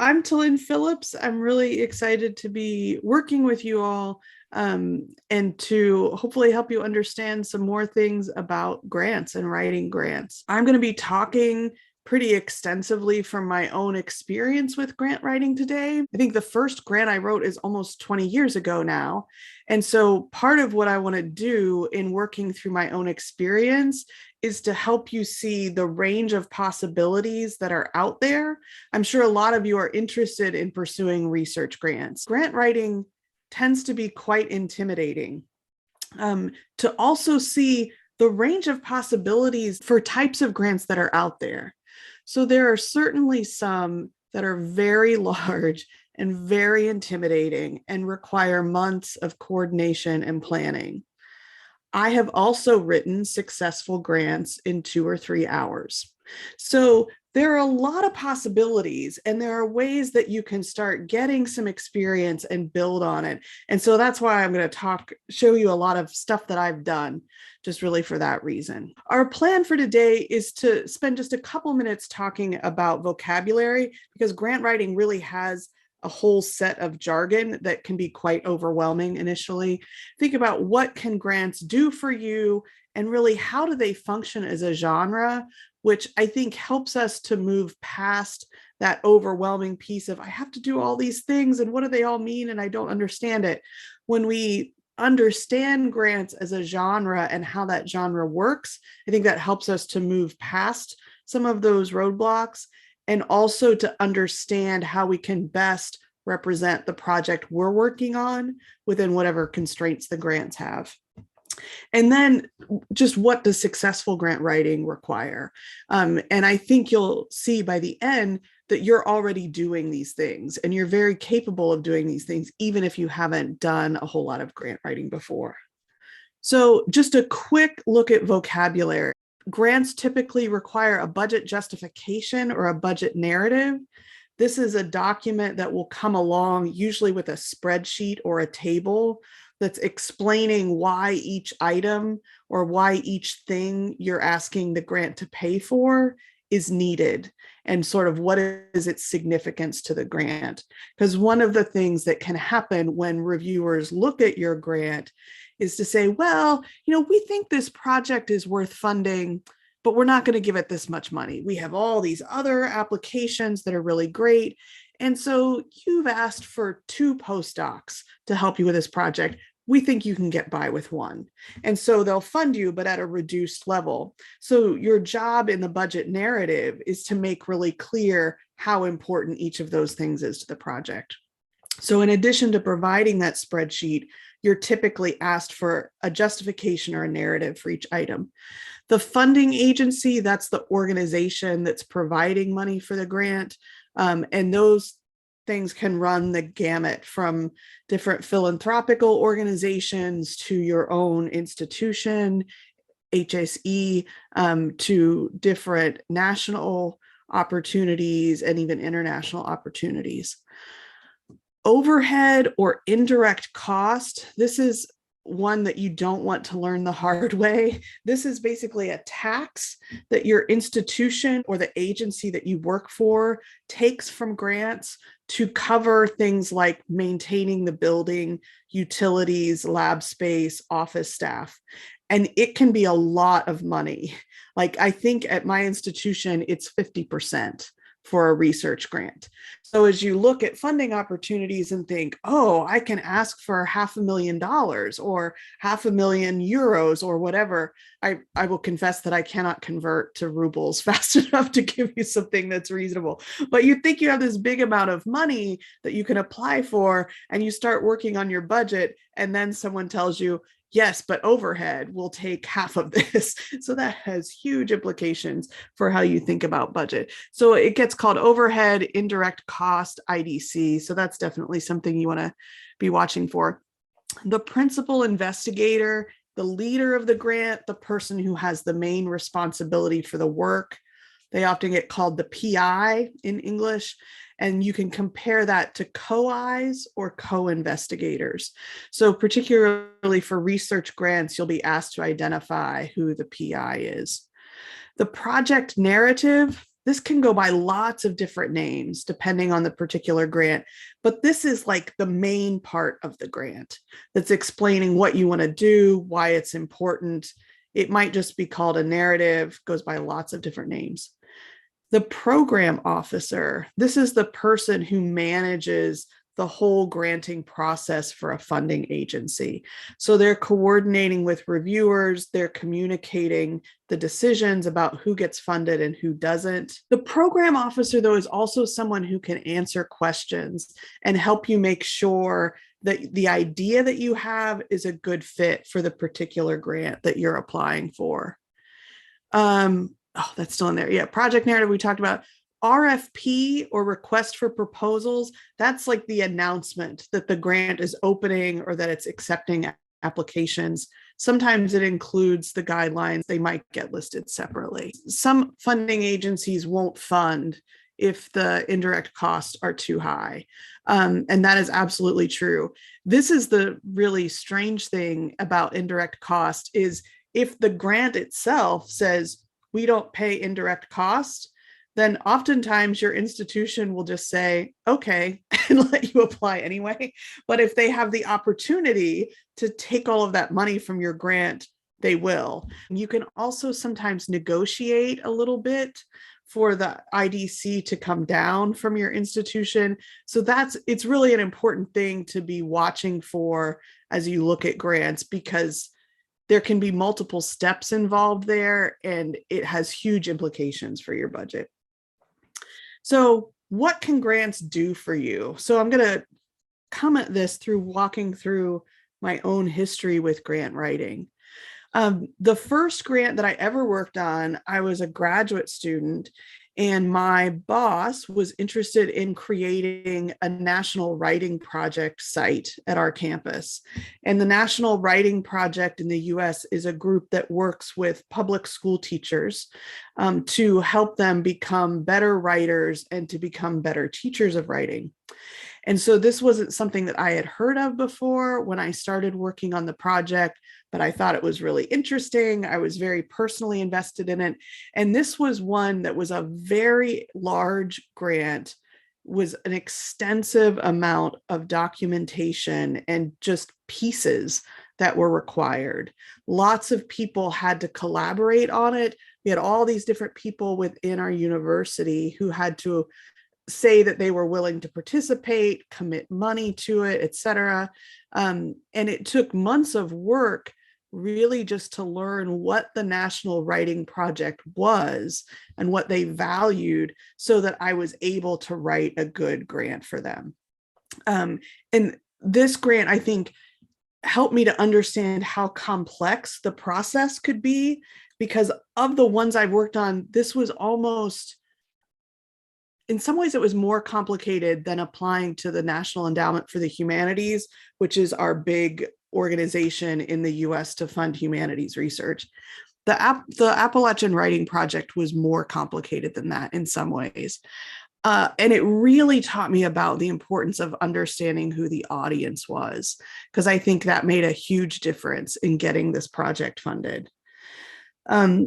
I'm Talinn Phillips. I'm really excited to be working with you all and to hopefully help you understand some more things about grants and writing grants. I'm going to be talking pretty extensively from my own experience with grant writing today. I think the first grant I wrote is almost 20 years ago now. And so part of what I want to do in working through my own experience is to help you see the range of possibilities that are out there. I'm sure a lot of you are interested in pursuing research grants. Grant writing tends to be quite intimidating. To also see the range of possibilities for types of grants that are out there. So there are certainly some that are very large and very intimidating and require months of coordination and planning. I have also written successful grants in 2 or 3 hours. So there are a lot of possibilities, and there are ways that you can start getting some experience and build on it. And so that's why I'm going to show you a lot of stuff that I've done, just really for that reason. Our plan for today is to spend just a couple minutes talking about vocabulary, because grant writing really has a whole set of jargon that can be quite overwhelming initially. Think about what can grants do for you, and really how do they function as a genre, which I think helps us to move past that overwhelming piece of I have to do all these things and what do they all mean and I don't understand it. When we understand grants as a genre and how that genre works, I think that helps us to move past some of those roadblocks, and also to understand how we can best represent the project we're working on within whatever constraints the grants have. And then just what does successful grant writing require? And I think you'll see by the end that you're already doing these things and you're very capable of doing these things, even if you haven't done a whole lot of grant writing before. So just a quick look at vocabulary. Grants typically require a budget justification or a budget narrative. This is a document that will come along usually with a spreadsheet or a table that's explaining why each item or why each thing you're asking the grant to pay for is needed, and sort of what is its significance to the grant. Because one of the things that can happen when reviewers look at your grant is to say, well, we think this project is worth funding, but we're not going to give it this much money. We have all these other applications that are really great. And so you've asked for 2 postdocs to help you with this project. We think you can get by with 1. And so they'll fund you, but at a reduced level. So your job in the budget narrative is to make really clear how important each of those things is to the project. So in addition to providing that spreadsheet, you're typically asked for a justification or a narrative for each item. The funding agency, that's the organization that's providing money for the grant. And those things can run the gamut from different philanthropical organizations to your own institution, HSE, to different national opportunities and even international opportunities. Overhead or indirect cost, this is one that you don't want to learn the hard way. This is basically a tax that your institution or the agency that you work for takes from grants to cover things like maintaining the building, utilities, lab space, office staff. And it can be a lot of money. Like I think at my institution, it's 50% for a research grant. So as you look at funding opportunities and think, oh, I can ask for $500,000 or €500,000 or whatever, I will confess that I cannot convert to rubles fast enough to give you something that's reasonable. But you think you have this big amount of money that you can apply for, and you start working on your budget, and then someone tells you, yes, but overhead will take half of this. So that has huge implications for how you think about budget. So it gets called overhead, indirect cost, IDC. So that's definitely something you want to be watching for. The principal investigator, the leader of the grant, the person who has the main responsibility for the work, they often get called the PI in English. And you can compare that to co-Is or co-investigators. So particularly for research grants, you'll be asked to identify who the PI is. The project narrative, This can go by lots of different names depending on the particular grant, but this is like the main part of the grant that's explaining what you want to do, why it's important. It might just be called a narrative, goes by lots of different names. The program officer, this is the person who manages the whole granting process for a funding agency. So they're coordinating with reviewers, they're communicating the decisions about who gets funded and who doesn't. The program officer, though, is also someone who can answer questions and help you make sure that the idea that you have is a good fit for the particular grant that you're applying for. That's still in there. Yeah, project narrative we talked about. RFP, or request for proposals, that's like the announcement that the grant is opening or that it's accepting applications. Sometimes it includes the guidelines. They might get listed separately. Some funding agencies won't fund if the indirect costs are too high. And that is absolutely true. This is the really strange thing about indirect cost is if the grant itself says, we don't pay indirect cost, then oftentimes your institution will just say, okay, and let you apply anyway. But if they have the opportunity to take all of that money from your grant, they will. You can also sometimes negotiate a little bit for the IDC to come down from your institution. So it's really an important thing to be watching for as you look at grants, because there can be multiple steps involved there, and it has huge implications for your budget. So what can grants do for you? So I'm going to comment this through walking through my own history with grant writing. The first grant that I ever worked on, I was a graduate student, and my boss was interested in creating a national writing project site at our campus. And the National Writing Project in the US is a group that works with public school teachers to help them become better writers and to become better teachers of writing. And so this wasn't something that I had heard of before when I started working on the project, but I thought it was really interesting. I was very personally invested in it. And this was one that was a very large grant, was an extensive amount of documentation and just pieces that were required. Lots of people had to collaborate on it. We had all these different people within our university who had to say that they were willing to participate, commit money to it, et cetera. And it took months of work really just to learn what the National Writing Project was and what they valued so that I was able to write a good grant for them. And this grant, I think, helped me to understand how complex the process could be, because of the ones I've worked on, this was almost, in some ways, it was more complicated than applying to the National Endowment for the Humanities, which is our big organization in the US to fund humanities research. The Appalachian Writing Project was more complicated than that in some ways. And it really taught me about the importance of understanding who the audience was, because I think that made a huge difference in getting this project funded.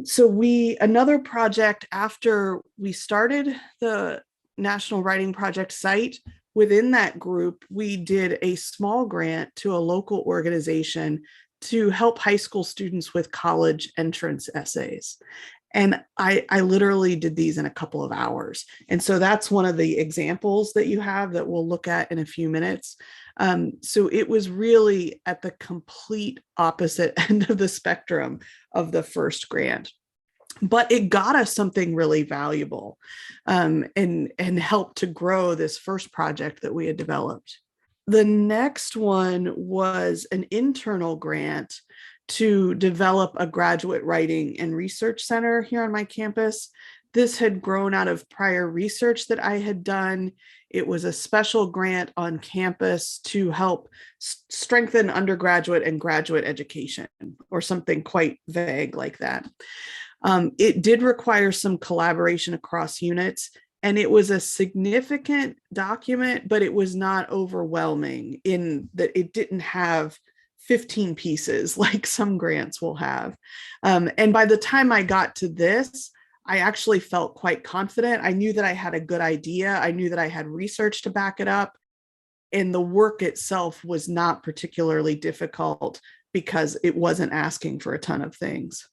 So another project after we started the National Writing Project site, within that group, we did a small grant to a local organization to help high school students with college entrance essays. And I literally did these in a couple of hours. And so that's one of the examples that you have that we'll look at in a few minutes. So it was really at the complete opposite end of the spectrum of the first grant. But it got us something really valuable and helped to grow this first project that we had developed. The next one was an internal grant to develop a graduate writing and research center here on my campus. This had grown out of prior research that I had done. It was a special grant on campus to help strengthen undergraduate and graduate education, or something quite vague like that. It did require some collaboration across units, and it was a significant document, but it was not overwhelming in that it didn't have 15 pieces like some grants will have. And by the time I got to this, I actually felt quite confident. I knew that I had a good idea. I knew that I had research to back it up. And the work itself was not particularly difficult because it wasn't asking for a ton of things.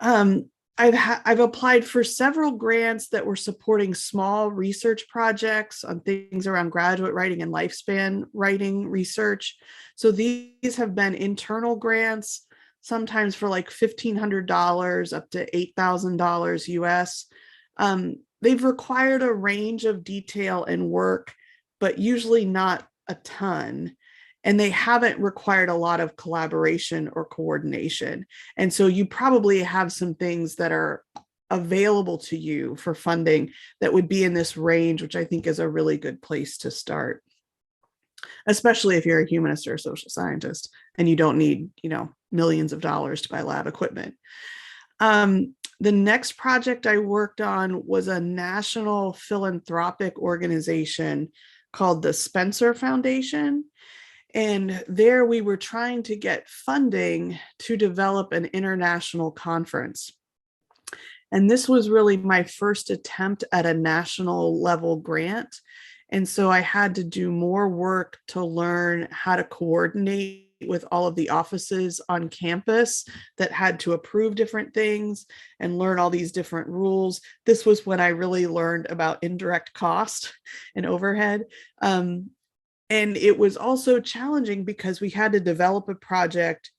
Um, I've applied for several grants that were supporting small research projects on things around graduate writing and lifespan writing research. So these have been internal grants, sometimes for like $1,500 up to $8,000 US. They've required a range of detail and work, but usually not a ton. And they haven't required a lot of collaboration or coordination. And so you probably have some things that are available to you for funding that would be in this range, which I think is a really good place to start, especially if you're a humanist or a social scientist and you don't need, millions of dollars to buy lab equipment. The next project I worked on was a national philanthropic organization called the Spencer Foundation. And there we were trying to get funding to develop an international conference. And this was really my first attempt at a national level grant. And so I had to do more work to learn how to coordinate with all of the offices on campus that had to approve different things and learn all these different rules. This was when I really learned about indirect cost and overhead. And it was also challenging because we had to develop a project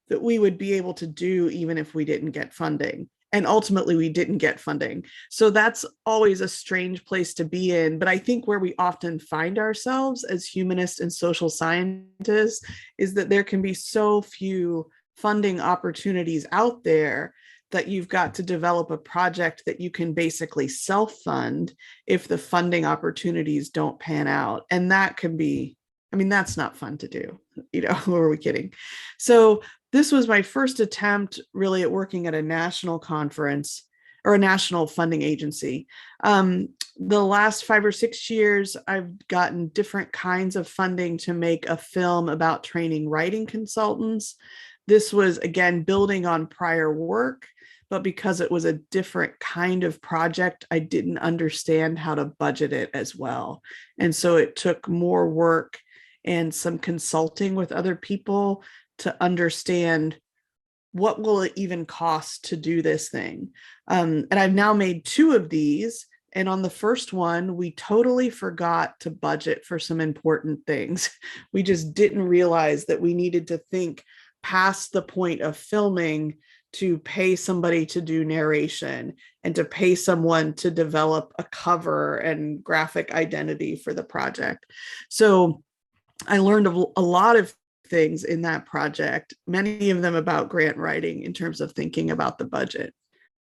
that we would be able to do even if we didn't get funding. And ultimately, we didn't get funding. So that's always a strange place to be in. But I think where we often find ourselves as humanists and social scientists is that there can be so few funding opportunities out there that you've got to develop a project that you can basically self-fund if the funding opportunities don't pan out. And that can be, that's not fun to do, who are we kidding? So this was my first attempt really at working at a national conference or a national funding agency. The last 5 or 6 years, I've gotten different kinds of funding to make a film about training writing consultants. This was, again, building on prior work, but because it was a different kind of project, I didn't understand how to budget it as well. And so it took more work and some consulting with other people to understand what will it even cost to do this thing. And I've now made 2 of these. And on the first one, we totally forgot to budget for some important things. We just didn't realize that we needed to think past the point of filming to pay somebody to do narration and to pay someone to develop a cover and graphic identity for the project. So I learned a lot of things in that project, many of them about grant writing in terms of thinking about the budget.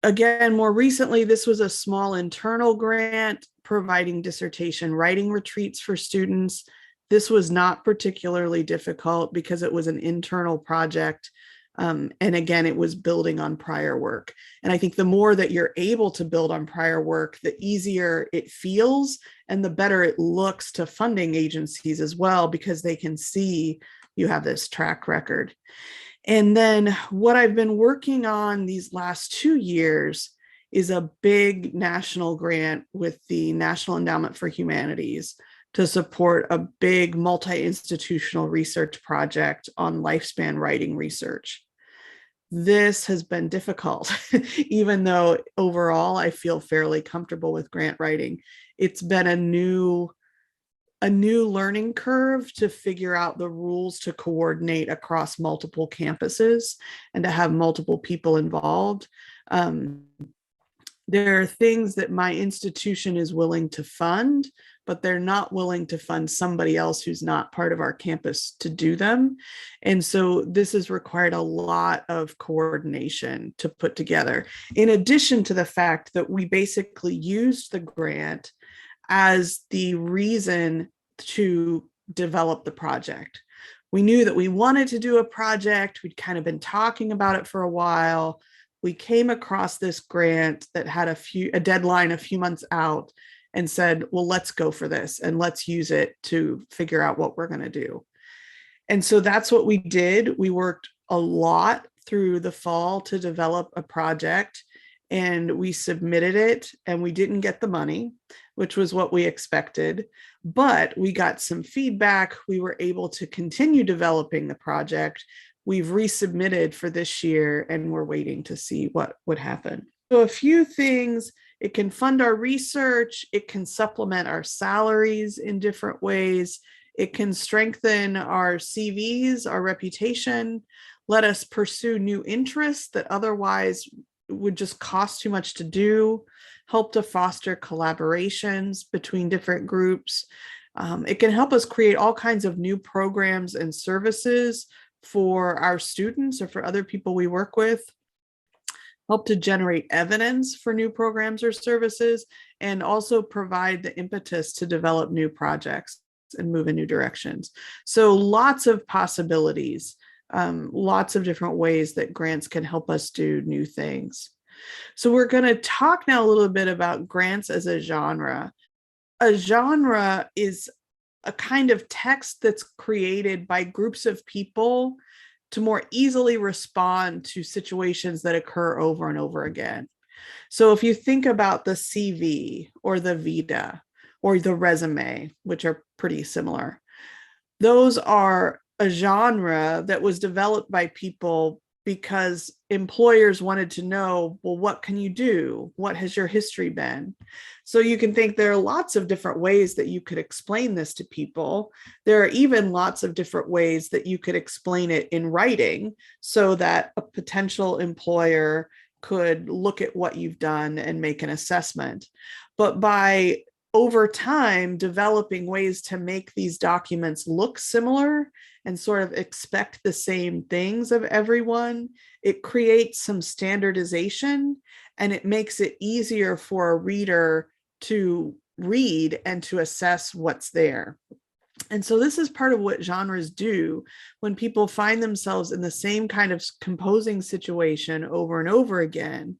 Again, more recently, this was a small internal grant providing dissertation writing retreats for students. This was not particularly difficult because it was an internal project. And again, it was building on prior work. And I think the more that you're able to build on prior work, the easier it feels and the better it looks to funding agencies as well, because they can see you have this track record. And then what I've been working on these last 2 years is a big national grant with the National Endowment for Humanities to support a big multi-institutional research project on lifespan writing research. This has been difficult, even though overall I feel fairly comfortable with grant writing. It's been a new learning curve to figure out the rules to coordinate across multiple campuses and to have multiple people involved. There are things that my institution is willing to fund, but they're not willing to fund somebody else who's not part of our campus to do them. And so this has required a lot of coordination to put together, in addition to the fact that we basically used the grant as the reason to develop the project. We knew that we wanted to do a project. We'd kind of been talking about it for a while. We came across this grant that had a deadline a few months out and said, well, let's go for this and let's use it to figure out what we're going to do. And so that's what we did. We worked a lot through the fall to develop a project. and we submitted it, and we didn't get the money, which was what we expected, but we got some feedback. We were able to continue developing the project. We've resubmitted for this year, and we're waiting to see what would happen. So a few things: it can fund our research, it can supplement our salaries in different ways, it can strengthen our CVs, our reputation, let us pursue new interests that otherwise would just cost too much to do, help to foster collaborations between different groups. It can help us create all kinds of new programs and services for our students or for other people we work with, help to generate evidence for new programs or services, and also provide the impetus to develop new projects and move in new directions. So lots of possibilities, lots of different ways that grants can help us do new things. So we're going to talk now a little bit about grants as a genre. A genre is a kind of text that's created by groups of people to more easily respond to situations that occur over and over again. So if you think about the CV or the vita or the resume, which are pretty similar, those are a genre that was developed by people because employers wanted to know, well, what can you do? What has your history been? So you can think there are lots of different ways that you could explain this to people. There are even lots of different ways that you could explain it in writing so that a potential employer could look at what you've done and make an assessment. But by over time developing ways to make these documents look similar and sort of expect the same things of everyone, it creates some standardization, and it makes it easier for a reader to read and to assess what's there. And so this is part of what genres do when people find themselves in the same kind of composing situation over and over again.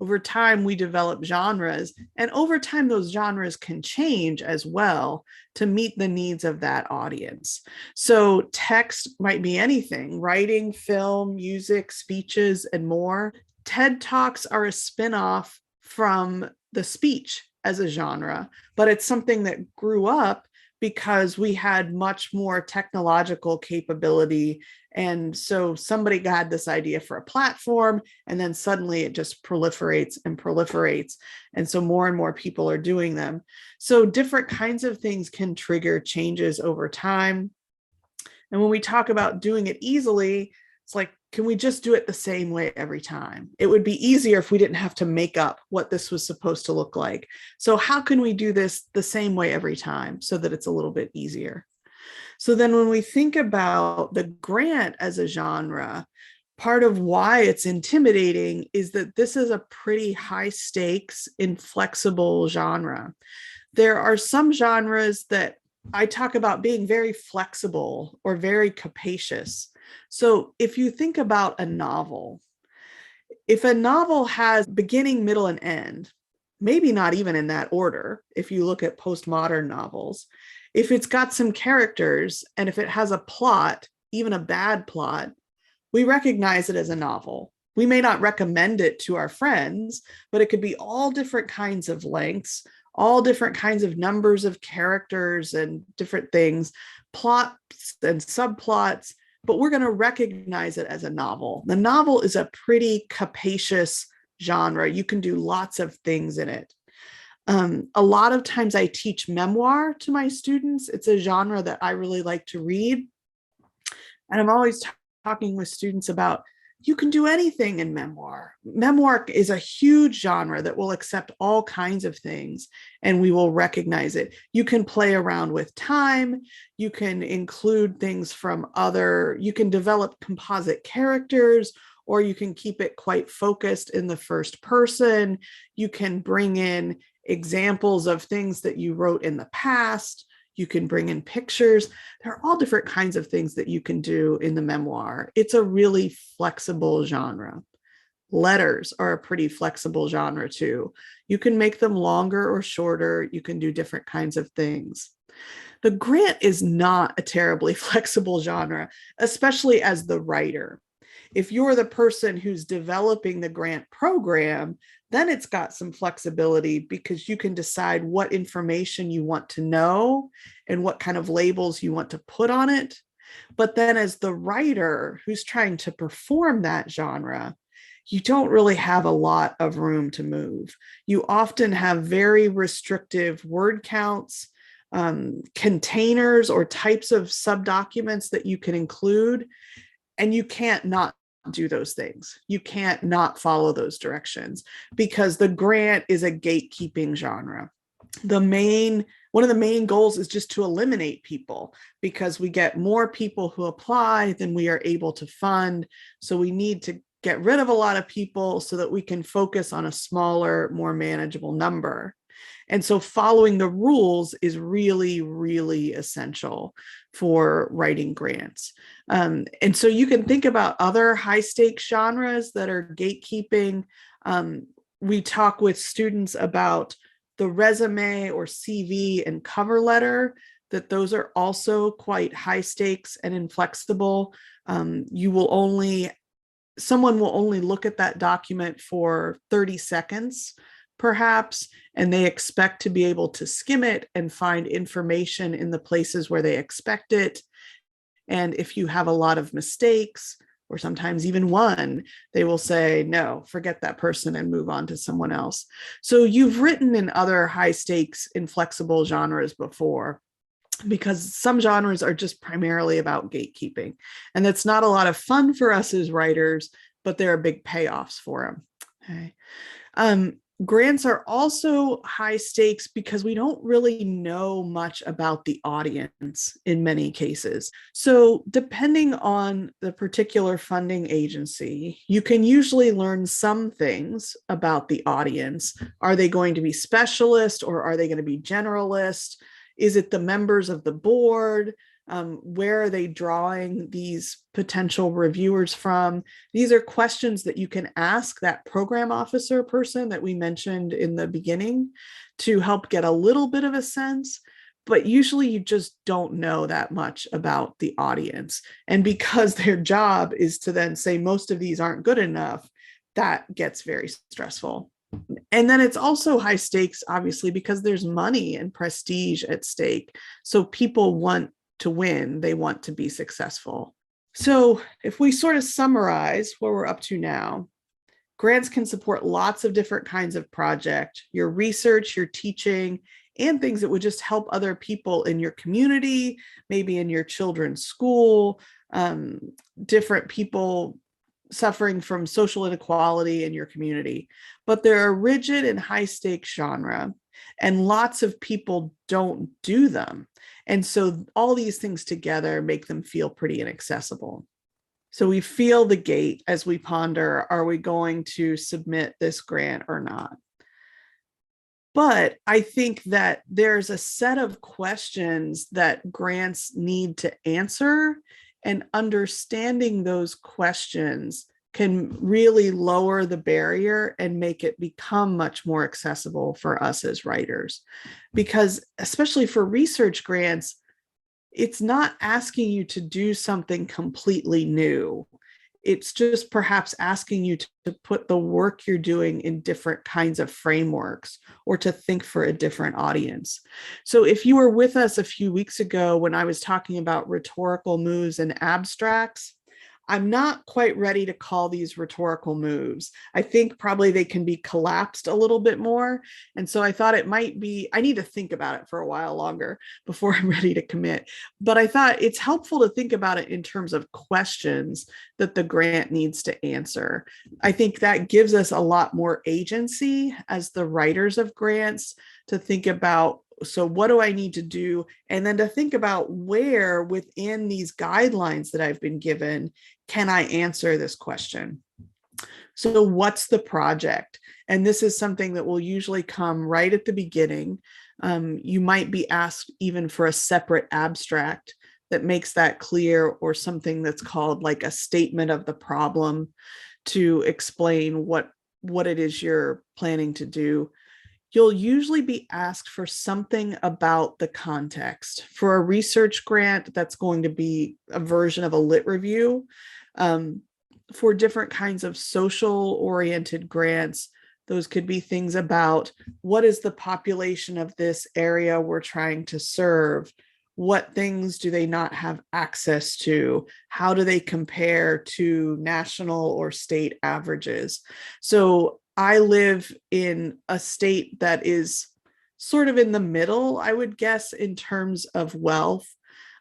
Over time, we develop genres, and over time, those genres can change as well to meet the needs of that audience. So text might be anything: writing, film, music, speeches, and more. TED Talks are a spinoff from the speech as a genre, but it's something that grew up because we had much more technological capability. And so somebody got this idea for a platform, and then suddenly it just proliferates and proliferates. And so more and more people are doing them. So different kinds of things can trigger changes over time. And when we talk about doing it easily, it's like, can we just do it the same way every time? It would be easier if we didn't have to make up what this was supposed to look like. So how can we do this the same way every time so that it's a little bit easier? So then when we think about the grant as a genre, part of why it's intimidating is that this is a pretty high stakes, inflexible genre. There are some genres that I talk about being very flexible or very capacious. So if you think about a novel, if a novel has beginning, middle, and end, maybe not even in that order, if you look at postmodern novels, if it's got some characters and if it has a plot, even a bad plot, we recognize it as a novel. We may not recommend it to our friends, but it could be all different kinds of lengths, all different kinds of numbers of characters and different things, plots and subplots, but we're going to recognize it as a novel. The novel is a pretty capacious genre. You can do lots of things in it. A lot of times I teach memoir to my students. It's a genre that I really like to read. And I'm always talking with students about, you can do anything in memoir. Memoir is a huge genre that will accept all kinds of things, and we will recognize it. You can play around with time. You can include things from you can develop composite characters, or you can keep it quite focused in the first person. You can bring in examples of things that you wrote in the past. You can bring in pictures. There are all different kinds of things that you can do in the memoir. It's a really flexible genre. Letters are a pretty flexible genre too. You can make them longer or shorter. You can do different kinds of things. The grant is not a terribly flexible genre, especially as the writer. If you're the person who's developing the grant program, then it's got some flexibility because you can decide what information you want to know and what kind of labels you want to put on it. But then as the writer who's trying to perform that genre, you don't really have a lot of room to move. You often have very restrictive word counts, containers or types of subdocuments that you can include, and you can't not do those things. You can't not follow those directions because the grant is a gatekeeping genre. One of the main goals is just to eliminate people because we get more people who apply than we are able to fund. So we need to get rid of a lot of people so that we can focus on a smaller, more manageable number. And so following the rules is really, really essential for writing grants. And so you can think about other high stakes genres that are gatekeeping. We talk with students about the resume or CV and cover letter, that those are also quite high stakes and inflexible. Someone will only look at that document for 30 seconds, perhaps, and they expect to be able to skim it and find information in the places where they expect it. And if you have a lot of mistakes, or sometimes even one, they will say, no, forget that person and move on to someone else. So you've written in other high stakes, inflexible genres before, because some genres are just primarily about gatekeeping. And that's not a lot of fun for us as writers, but there are big payoffs for them. Okay. Grants are also high stakes because we don't really know much about the audience in many cases. So depending on the particular funding agency, you can usually learn some things about the audience. Are they going to be specialist or are they going to be generalist? Is it the members of the board? Where are they drawing these potential reviewers from? These are questions that you can ask that program officer person that we mentioned in the beginning to help get a little bit of a sense. But usually you just don't know that much about the audience. And because their job is to then say most of these aren't good enough, that gets very stressful. And then it's also high stakes, obviously, because there's money and prestige at stake. So people want to win, they want to be successful. So if we sort of summarize where we're up to now, grants can support lots of different kinds of project, your research, your teaching, and things that would just help other people in your community, maybe in your children's school, different people suffering from social inequality in your community. But they're a rigid and high stakes genre, and lots of people don't do them. And so all these things together make them feel pretty inaccessible. So we feel the gate as we ponder, are we going to submit this grant or not? But I think that there's a set of questions that grants need to answer, and understanding those questions can really lower the barrier and make it become much more accessible for us as writers. Because especially for research grants, it's not asking you to do something completely new. It's just perhaps asking you to put the work you're doing in different kinds of frameworks or to think for a different audience. So if you were with us a few weeks ago when I was talking about rhetorical moves and abstracts, I'm not quite ready to call these rhetorical moves. I think probably they can be collapsed a little bit more. And so I thought it might be, I need to think about it for a while longer before I'm ready to commit. But I thought it's helpful to think about it in terms of questions that the grant needs to answer. I think that gives us a lot more agency as the writers of grants to think about, so what do I need to do? And then to think about where within these guidelines that I've been given, can I answer this question? So what's the project? And this is something that will usually come right at the beginning. You might be asked even for a separate abstract that makes that clear, or something that's called like a statement of the problem to explain what it is you're planning to do. You'll usually be asked for something about the context. For a research grant, that's going to be a version of a lit review. for different kinds of social oriented grants, those could be things about what is the population of this area we're trying to serve? What things do they not have access to? How do they compare to national or state averages? So I live in a state that is sort of in the middle, I would guess, in terms of wealth,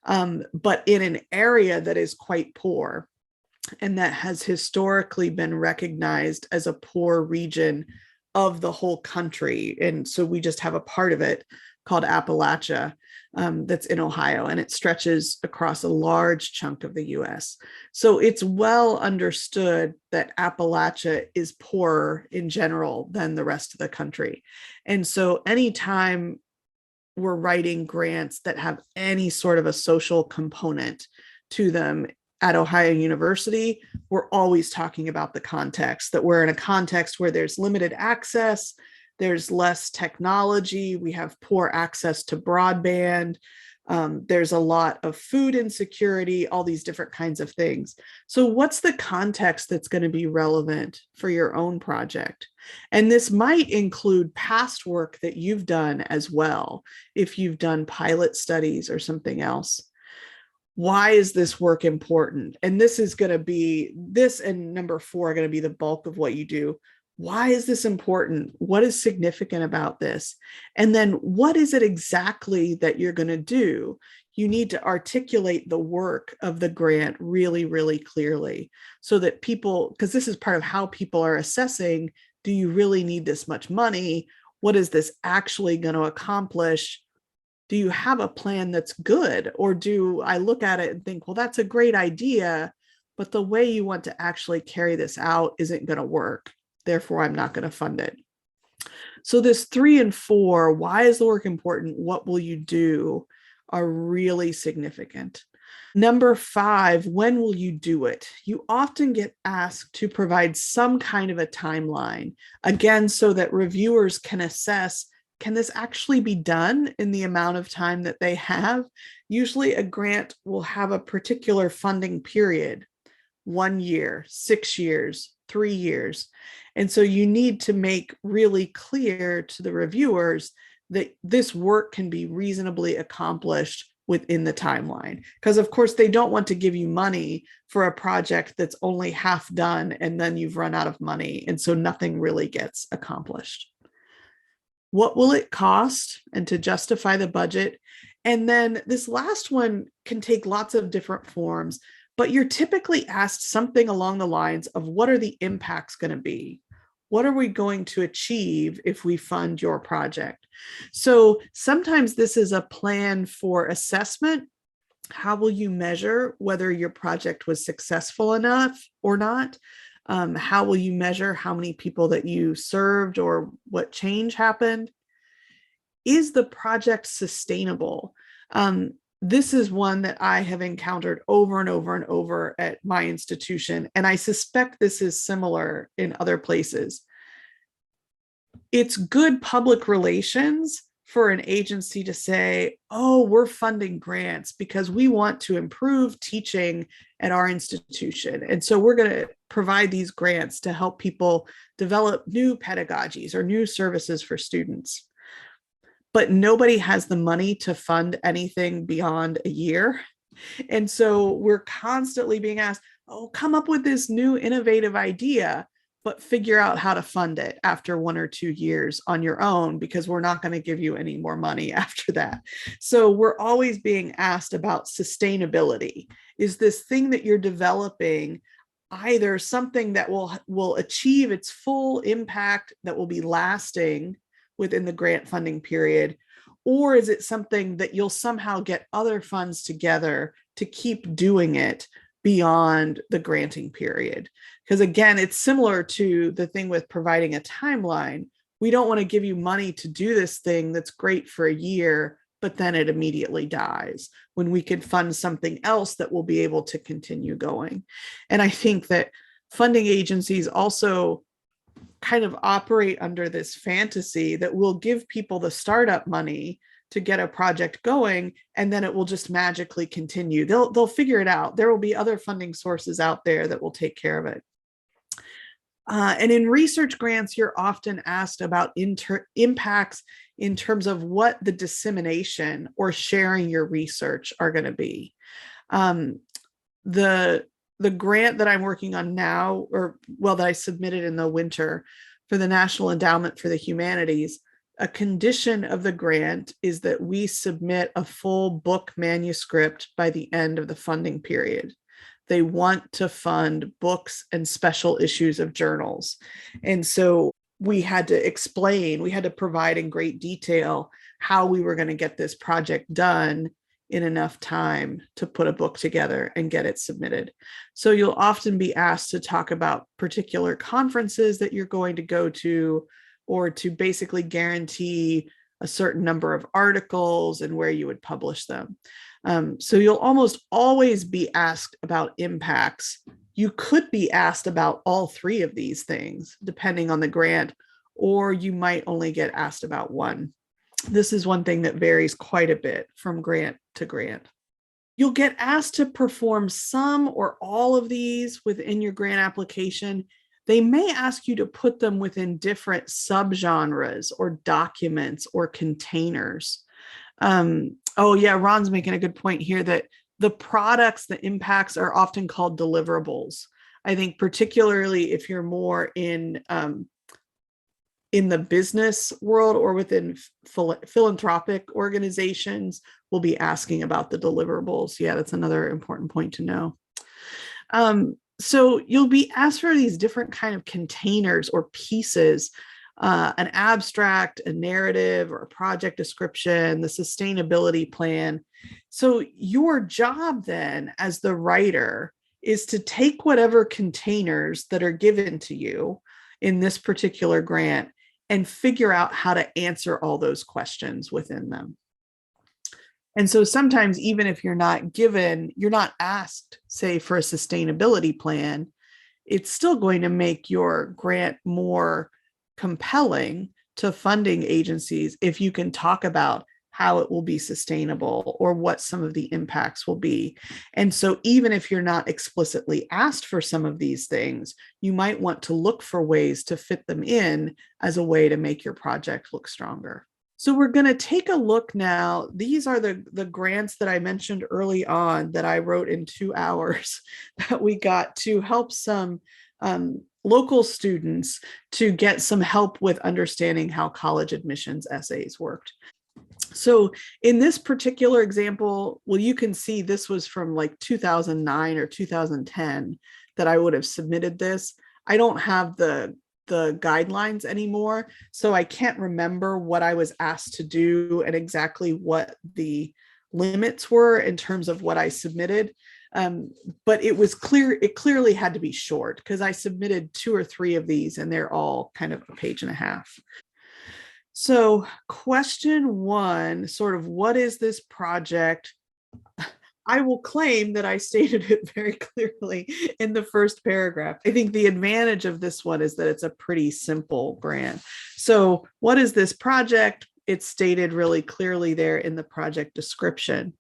but in an area that is quite poor and that has historically been recognized as a poor region of the whole country. And so we just have a part of it called Appalachia, that's in Ohio, and it stretches across a large chunk of the US. So it's well understood that Appalachia is poorer in general than the rest of the country. And so anytime we're writing grants that have any sort of a social component to them at Ohio University, we're always talking about the context, that we're in a context where there's limited access, there's less technology, we have poor access to broadband, there's a lot of food insecurity, all these different kinds of things. So what's the context that's going to be relevant for your own project? And this might include past work that you've done as well, if you've done pilot studies or something else. Why is this work important? And this is going to be, this and number 4 are going to be the bulk of what you do. Why is this important? What is significant about this? And then what is it exactly that you're going to do? You need to articulate the work of the grant really, really clearly so that people, because this is part of how people are assessing, do you really need this much money? What is this actually going to accomplish? Do you have a plan that's good? Or do I look at it and think, well, that's a great idea, but the way you want to actually carry this out isn't going to work. Therefore, I'm not going to fund it. So this 3 and 4, why is the work important? What will you do? Are really significant. Number 5, when will you do it? You often get asked to provide some kind of a timeline, again, so that reviewers can assess, can this actually be done in the amount of time that they have? Usually a grant will have a particular funding period, 1 year, 6 years, 3 years. And so you need to make really clear to the reviewers that this work can be reasonably accomplished within the timeline. Because of course they don't want to give you money for a project that's only half done and then you've run out of money. And so nothing really gets accomplished. What will it cost, and to justify the budget? And then this last one can take lots of different forms, but you're typically asked something along the lines of, what are the impacts going to be? What are we going to achieve if we fund your project? So sometimes this is a plan for assessment. How will you measure whether your project was successful enough or not? How will you measure how many people that you served or what change happened? Is the project sustainable? This is one that I have encountered over and over and over at my institution, and I suspect this is similar in other places. It's good public relations for an agency to say, oh, we're funding grants because we want to improve teaching at our institution. And so we're going to provide these grants to help people develop new pedagogies or new services for students. But nobody has the money to fund anything beyond a year. And so we're constantly being asked, oh, come up with this new innovative idea, but figure out how to fund it after 1 or 2 years on your own, because we're not going to give you any more money after that. So we're always being asked about sustainability. Is this thing that you're developing either something that will achieve its full impact, that will be lasting within the grant funding period, or is it something that you'll somehow get other funds together to keep doing it beyond the granting period? Because again, it's similar to the thing with providing a timeline. We don't want to give you money to do this thing that's great for a year, but then it immediately dies, when we could fund something else that will be able to continue going. And I think that funding agencies also kind of operate under this fantasy that we'll give people the startup money to get a project going, and then it will just magically continue. They'll figure it out. There will be other funding sources out there that will take care of it. And in research grants, you're often asked about impacts in terms of what the dissemination or sharing your research are going to be. The grant that I'm working on now, that I submitted in the winter for the National Endowment for the Humanities, a condition of the grant is that we submit a full book manuscript by the end of the funding period. They want to fund books and special issues of journals. And so we had to provide in great detail how we were going to get this project done in enough time to put a book together and get it submitted. So you'll often be asked to talk about particular conferences that you're going to go to, or to basically guarantee a certain number of articles and where you would publish them. So you'll almost always be asked about impacts. You could be asked about all three of these things, depending on the grant, or you might only get asked about one. This is one thing that varies quite a bit from grant to grant. You'll get asked to perform some or all of these within your grant application. They may ask you to put them within different subgenres or documents or containers. Ron's making a good point here that the products, the impacts are often called deliverables. I think particularly if you're more in the business world or within philanthropic organizations, we'll be asking about the deliverables. Yeah, that's another important point to know. So you'll be asked for these different kind of containers or pieces, an abstract, a narrative, or a project description, the sustainability plan. So your job then as the writer is to take whatever containers that are given to you in this particular grant and figure out how to answer all those questions within them. And so sometimes, even if you're not asked, say, for a sustainability plan, it's still going to make your grant more compelling to funding agencies if you can talk about how it will be sustainable or what some of the impacts will be. And so even if you're not explicitly asked for some of these things, you might want to look for ways to fit them in as a way to make your project look stronger. So we're going to take a look now. These are the grants that I mentioned early on that I wrote in 2 hours that we got to help some local students to get some help with understanding how college admissions essays worked. So in this particular example, you can see this was from like 2009 or 2010 that I would have submitted this. I don't have the guidelines anymore, so I can't remember what I was asked to do and exactly what the limits were in terms of what I submitted. But it clearly had to be short because I submitted 2 or 3 of these and they're all kind of a page and a half. So question 1, sort of, what is this project? I will claim that I stated it very clearly in the first paragraph. I think the advantage of this one is that it's a pretty simple grant. So what is this project? It's stated really clearly there in the project description.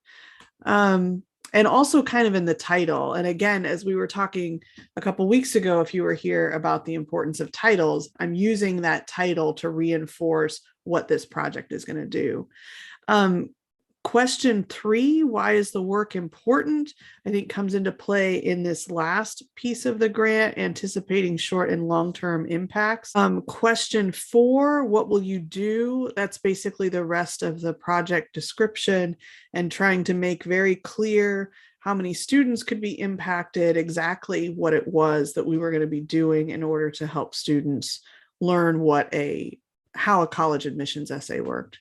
And also kind of in the title. And again, as we were talking a couple of weeks ago, if you were here, about the importance of titles, I'm using that title to reinforce what this project is going to do. Question 3, why is the work important? I think comes into play in this last piece of the grant, anticipating short and long-term impacts. Question 4, what will you do? That's basically the rest of the project description and trying to make very clear how many students could be impacted, exactly what it was that we were going to be doing in order to help students learn how a college admissions essay worked.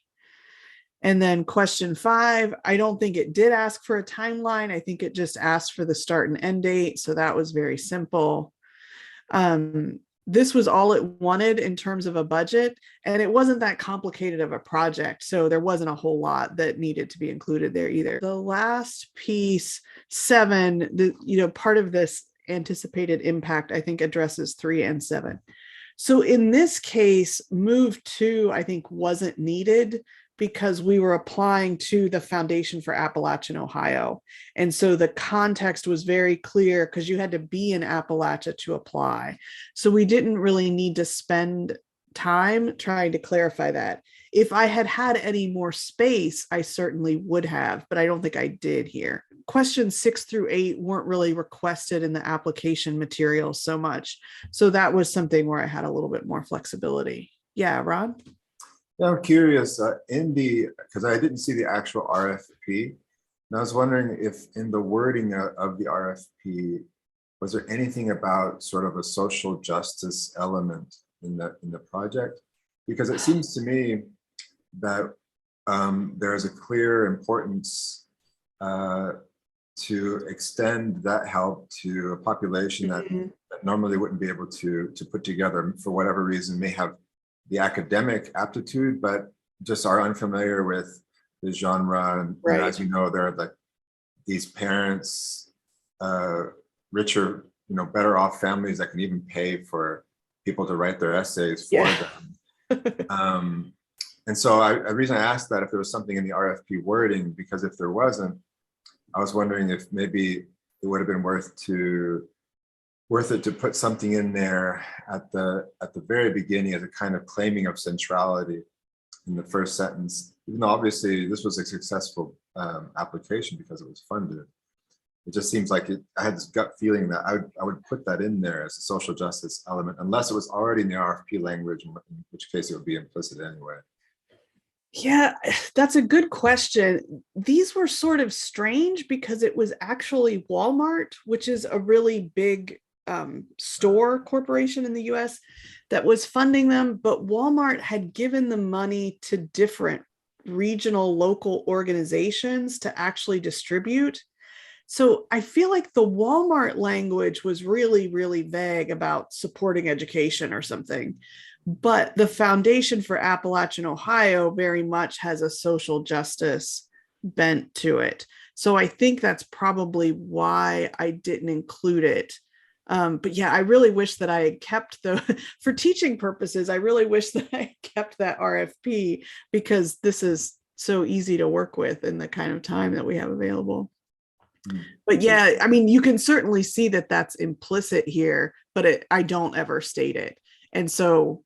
And then question 5, I don't think it did ask for a timeline. I think it just asked for the start and end date. So that was very simple. This was all it wanted in terms of a budget, and it wasn't that complicated of a project. So there wasn't a whole lot that needed to be included there either. The last piece, 7, part of this anticipated impact, I think addresses 3 and 7. So in this case, move 2, I think, wasn't needed because we were applying to the Foundation for Appalachian Ohio. And so the context was very clear because you had to be in Appalachia to apply. So we didn't really need to spend time trying to clarify that. If I had had any more space, I certainly would have, but I don't think I did here. Questions 6 through 8 weren't really requested in the application material so much. So that was something where I had a little bit more flexibility. Yeah, Ron? Yeah, I'm curious, because I didn't see the actual RFP, and I was wondering if in the wording of the RFP, was there anything about sort of a social justice element in the project? Because it seems to me that there is a clear importance to extend that help to a population that normally wouldn't be able to put together, for whatever reason, may have the academic aptitude, but just are unfamiliar with the genre. And Right. as you know, there are like these parents, richer, better off families that can even pay for people to write their essays for them. And so the reason I asked that if there was something in the RFP wording, because if there wasn't, I was wondering if maybe it would have been worth it to put something in there at the very beginning as a kind of claiming of centrality in the first sentence. Even though obviously this was a successful application because it was funded, it just seems like I had this gut feeling that I would put that in there as a social justice element, unless it was already in the RFP language, in which case it would be implicit anyway. Yeah, that's a good question. These were sort of strange because it was actually Walmart, which is a really big store corporation in the US, that was funding them, but Walmart had given the money to different regional local organizations to actually distribute. So I feel like the Walmart language was really, really vague about supporting education or something. But the Foundation for Appalachian Ohio very much has a social justice bent to it. So I think that's probably why I didn't include it. But yeah, I really wish that I had kept for teaching purposes, I really wish that I kept that RFP, because this is so easy to work with in the kind of time that we have available. But yeah, I mean, you can certainly see that that's implicit here, but I don't ever state it. And so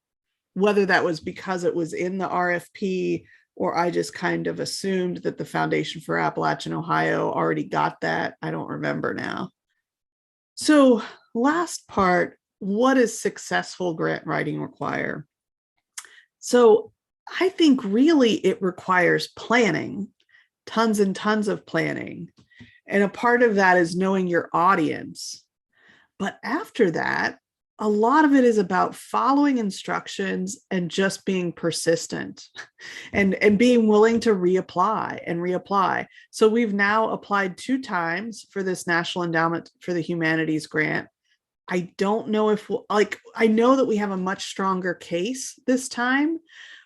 whether that was because it was in the RFP or I just kind of assumed that the Foundation for Appalachian Ohio already got that, I don't remember now. So last part, what does successful grant writing require? So I think really it requires planning, tons and tons of planning. And a part of that is knowing your audience. But after that, a lot of it is about following instructions and just being persistent and being willing to reapply. So we've now applied 2 times for this National Endowment for the Humanities grant. I don't know if I know that we have a much stronger case this time,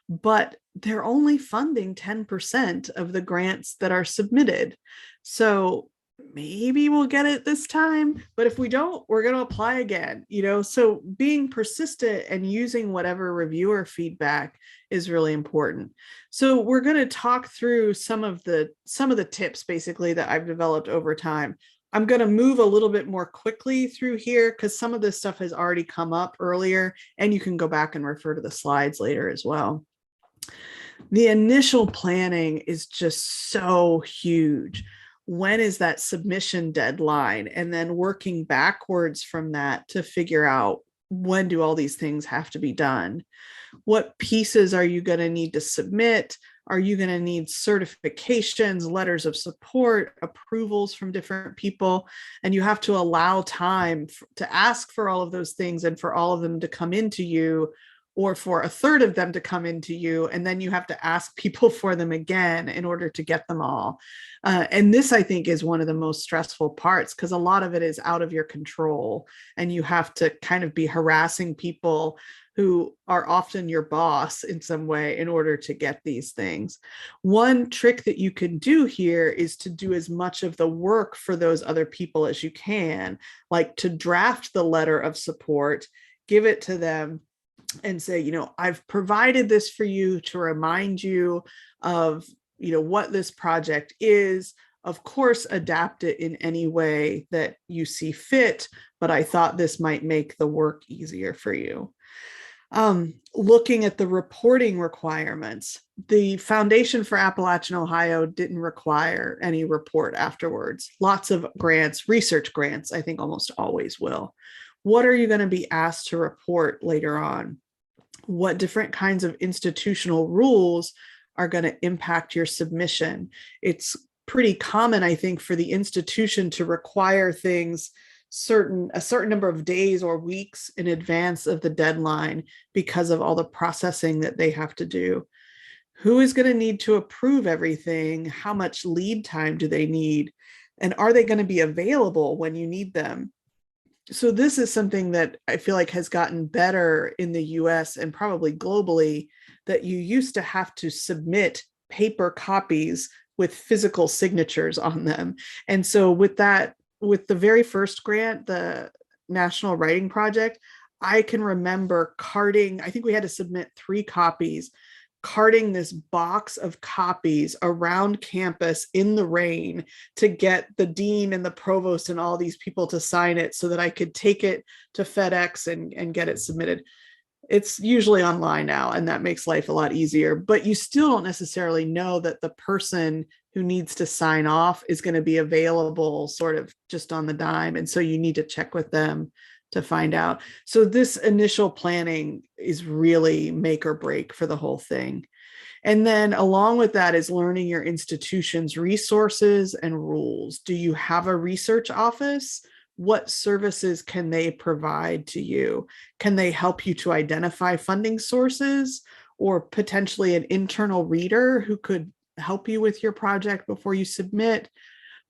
but they're only funding 10% of the grants that are submitted. So maybe we'll get it this time, but if we don't, we're going to apply again, so being persistent and using whatever reviewer feedback is really important. So we're going to talk through some of the tips basically that I've developed over time. I'm going to move a little bit more quickly through here because some of this stuff has already come up earlier, and you can go back and refer to the slides later as well. The initial planning is just so huge. When is that submission deadline? And then working backwards from that to figure out, when do all these things have to be done? What pieces are you going to need to submit? Are you going to need certifications, letters of support, approvals from different people? And you have to allow time to ask for all of those things and for all of them to come into you, or for a third of them to come into you, and then you have to ask people for them again in order to get them all. And this, I think, is one of the most stressful parts, because a lot of it is out of your control, and you have to kind of be harassing people who are often your boss in some way in order to get these things. One trick that you can do here is to do as much of the work for those other people as you can, like to draft the letter of support, give it to them, and say, I've provided this for you to remind you of, what this project is. Of course, adapt it in any way that you see fit, but I thought this might make the work easier for you. Looking at the reporting requirements, the Foundation for Appalachian Ohio didn't require any report afterwards. Lots of grants, research grants, I think almost always will. What are you going to be asked to report later on? What different kinds of institutional rules are going to impact your submission? It's pretty common, I think, for the institution to require things a certain number of days or weeks in advance of the deadline because of all the processing that they have to do. Who is going to need to approve everything? How much lead time do they need? And are they going to be available when you need them? So this is something that I feel like has gotten better in the US and probably globally, that you used to have to submit paper copies with physical signatures on them. And so with the very first grant, the National Writing Project, I can remember carting, I think we had to submit 3 copies, carting this box of copies around campus in the rain to get the dean and the provost and all these people to sign it so that I could take it to FedEx and get it submitted. It's usually online now, and that makes life a lot easier, but you still don't necessarily know that the person who needs to sign off is going to be available sort of just on the dime. And so you need to check with them to find out. So this initial planning is really make or break for the whole thing. And then along with that is learning your institution's resources and rules. Do you have a research office? What services can they provide to you? Can they help you to identify funding sources, or potentially an internal reader who could help you with your project before you submit?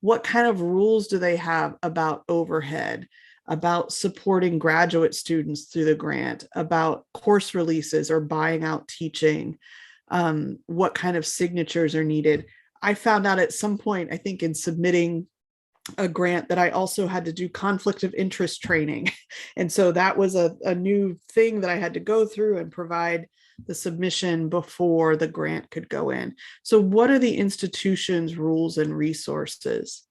What kind of rules do they have about overhead, about supporting graduate students through the grant, about course releases or buying out teaching? What kind of signatures are needed? I found out at some point, I think in submitting a grant, that I also had to do conflict of interest training. And so that was a new thing that I had to go through and provide the submission before the grant could go in. So what are the institution's rules and resources?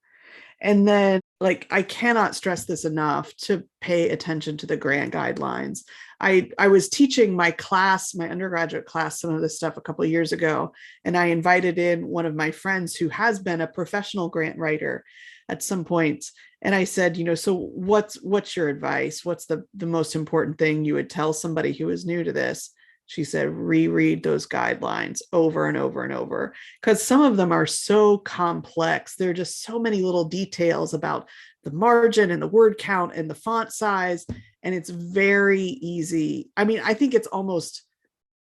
And then, like, I cannot stress this enough, to pay attention to the grant guidelines. I was teaching my class, my undergraduate class, some of this stuff a couple of years ago, and I invited in one of my friends who has been a professional grant writer at some points. And I said, so what's your advice? What's the most important thing you would tell somebody who is new to this? She said, reread those guidelines over and over and over, because some of them are so complex. There are just so many little details about the margin and the word count and the font size. And it's very easy. I mean, I think it's almost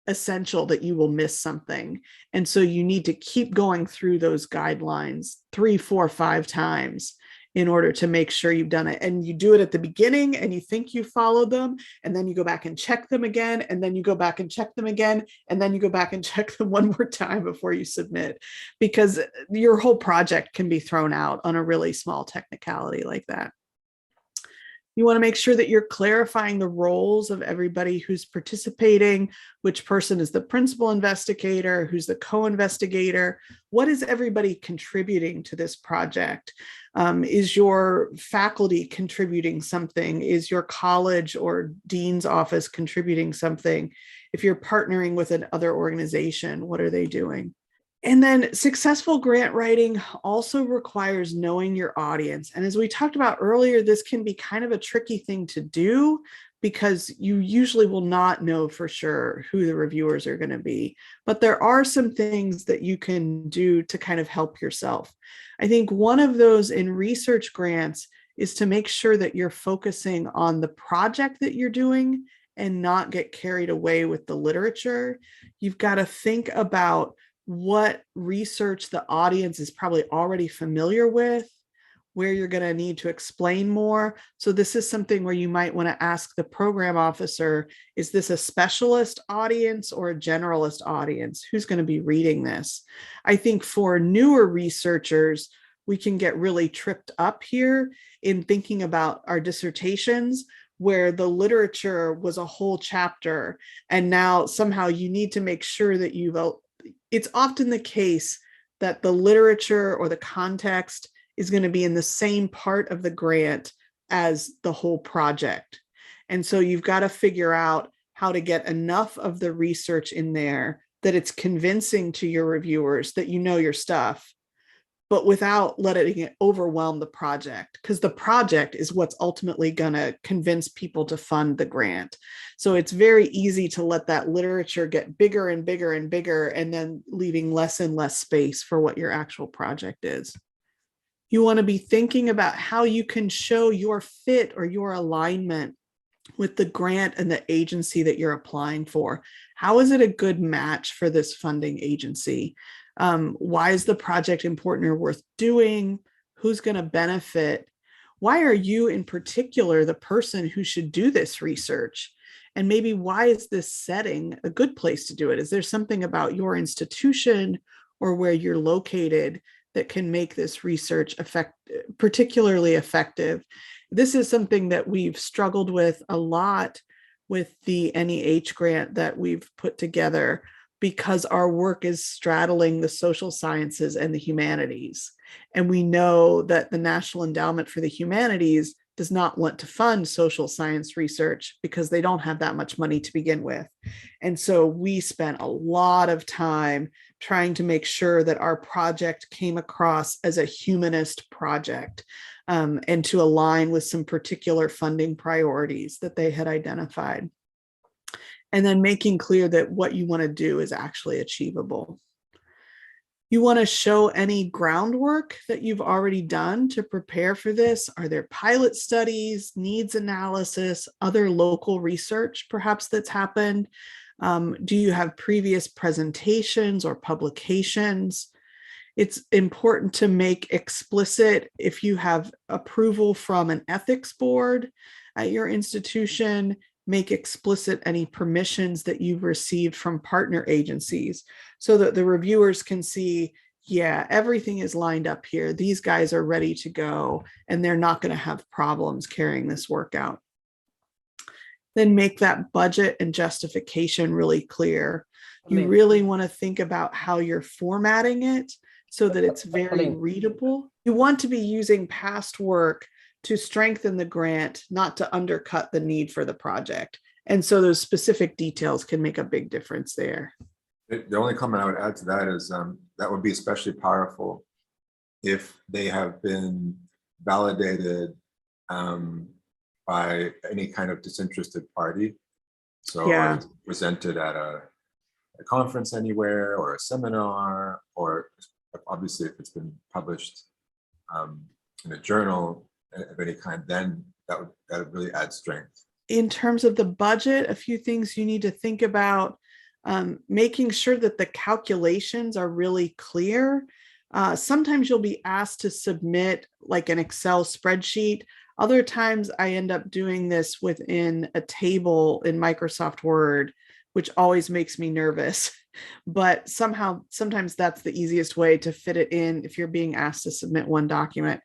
essential that you will miss something. And so you need to keep going through those guidelines 3, 4, 5 times in order to make sure you've done it. And you do it at the beginning and you think you followed them, and then you go back and check them again, and then you go back and check them again, and then you go back and check them one more time before you submit, because your whole project can be thrown out on a really small technicality like that. You want to make sure that you're clarifying the roles of everybody who's participating, which person is the principal investigator, who's the co-investigator, what is everybody contributing to this project? Is your faculty contributing something? Is your college or dean's office contributing something? If you're partnering with another organization, what are they doing? And then successful grant writing also requires knowing your audience. And as we talked about earlier, this can be kind of a tricky thing to do, because you usually will not know for sure who the reviewers are going to be. But there are some things that you can do to kind of help yourself. I think one of those in research grants is to make sure that you're focusing on the project that you're doing and not get carried away with the literature. You've got to think about what research the audience is probably already familiar with, where you're going to need to explain more. So this is something where you might want to ask the program officer, is this a specialist audience or a generalist audience? Who's going to be reading this? I think for newer researchers, we can get really tripped up here in thinking about our dissertations, where the literature was a whole chapter, and now somehow you need to make sure that it's often the case that the literature or the context is going to be in the same part of the grant as the whole project. And so you've got to figure out how to get enough of the research in there that it's convincing to your reviewers that you know your stuff, but without letting it overwhelm the project, because the project is what's ultimately going to convince people to fund the grant. So it's very easy to let that literature get bigger and bigger and bigger, and then leaving less and less space for what your actual project is. You want to be thinking about how you can show your fit or your alignment with the grant and the agency that you're applying for. How is it a good match for this funding agency? Why is the project important or worth doing? Who's going to benefit? Why are you in particular the person who should do this research? And maybe why is this setting a good place to do it? Is there something about your institution or where you're located that can make this research particularly effective? This is something that we've struggled with a lot with the NEH grant that we've put together, because our work is straddling the social sciences and the humanities. And we know that the National Endowment for the Humanities does not want to fund social science research because they don't have that much money to begin with. And so we spent a lot of time trying to make sure that our project came across as a humanist project, and to align with some particular funding priorities that they had identified. And then making clear that what you want to do is actually achievable. You want to show any groundwork that you've already done to prepare for this. Are there pilot studies, needs analysis, other local research perhaps that's happened? Do you have previous presentations or publications? It's important to make explicit if you have approval from an ethics board at your institution. Make explicit any permissions that you've received from partner agencies so that the reviewers can see, yeah, everything is lined up here. These guys are ready to go, and they're not going to have problems carrying this work out. Then make that budget and justification really clear. You really want to think about how you're formatting it so that it's very readable. You want to be using past work to strengthen the grant, not to undercut the need for the project. And so those specific details can make a big difference there. The only comment I would add to that is that would be especially powerful if they have been validated by any kind of disinterested party. So Yeah. it's presented at a conference anywhere or a seminar, or obviously if it's been published in a journal of any kind, then that would really add strength. In terms of the budget, a few things you need to think about: making sure that the calculations are really clear. Sometimes you'll be asked to submit like an Excel spreadsheet. Other times I end up doing this within a table in Microsoft Word, which always makes me nervous. But sometimes that's the easiest way to fit it in if you're being asked to submit one document.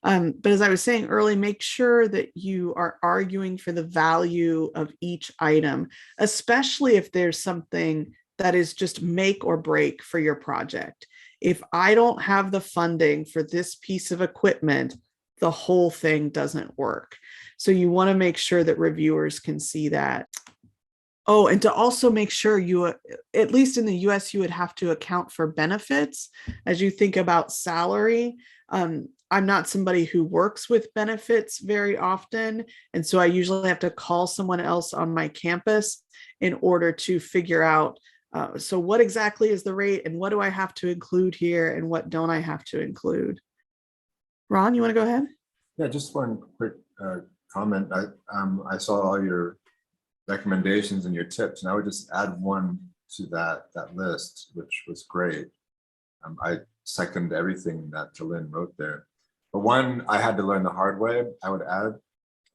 But as I was saying earlier, make sure that you are arguing for the value of each item, especially if there's something that is just make or break for your project. If I don't have the funding for this piece of equipment, the whole thing doesn't work. So you want to make sure that reviewers can see that. Oh, and to also make sure you, at least in the US, you would have to account for benefits as you think about salary. I'm not somebody who works with benefits very often. And so I usually have to call someone else on my campus in order to figure out, so what exactly is the rate and what do I have to include here and what don't I have to include? Ron, you want to go ahead? Yeah, just one quick comment. I saw all your recommendations and your tips, and I would just add one to that list, which was great. I second everything that Talinn wrote there. But one I had to learn the hard way, I would add,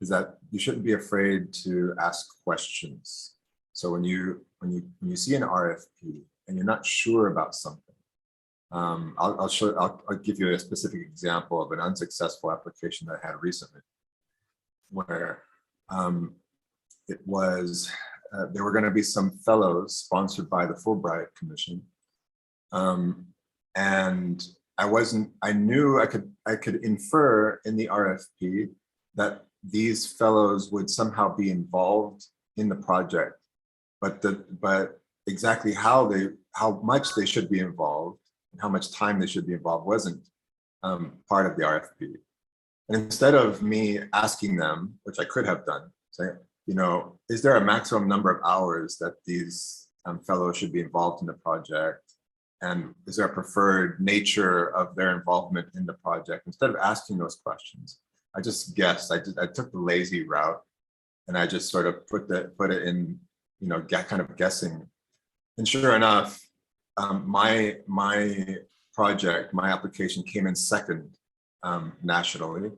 is that you shouldn't be afraid to ask questions. So when you see an RFP and you're not sure about something, I'll give you a specific example of an unsuccessful application that I had recently, where It was, there were going to be some fellows sponsored by the Fulbright Commission. And I knew I could infer in the RFP that these fellows would somehow be involved in the project, but exactly how much they should be involved and how much time they should be involved wasn't part of the RFP. And instead of me asking them, which I could have done, saying, is there a maximum number of hours that these fellows should be involved in the project? And is there a preferred nature of their involvement in the project? Instead of asking those questions, I just guessed. I took the lazy route, and I just sort of put it in, kind of guessing. And sure enough, my project, my application came in second nationally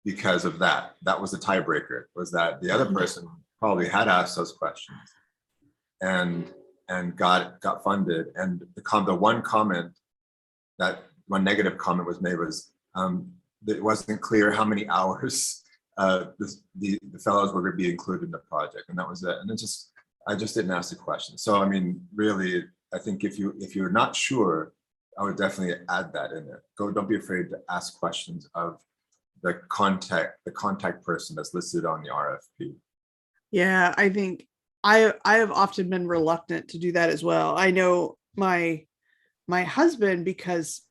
because of that. That was the tiebreaker, was that the other person probably had asked those questions and got funded. And the one negative comment was made was that it wasn't clear how many hours the fellows were going to be included in the project, and that was it. And I just didn't ask the question. So I mean, really, I think if you're not sure, I would definitely add that in there. Don't be afraid to ask questions of the contact person that's listed on the RFP. Yeah, I think I have often been reluctant to do that as well. I know my husband, because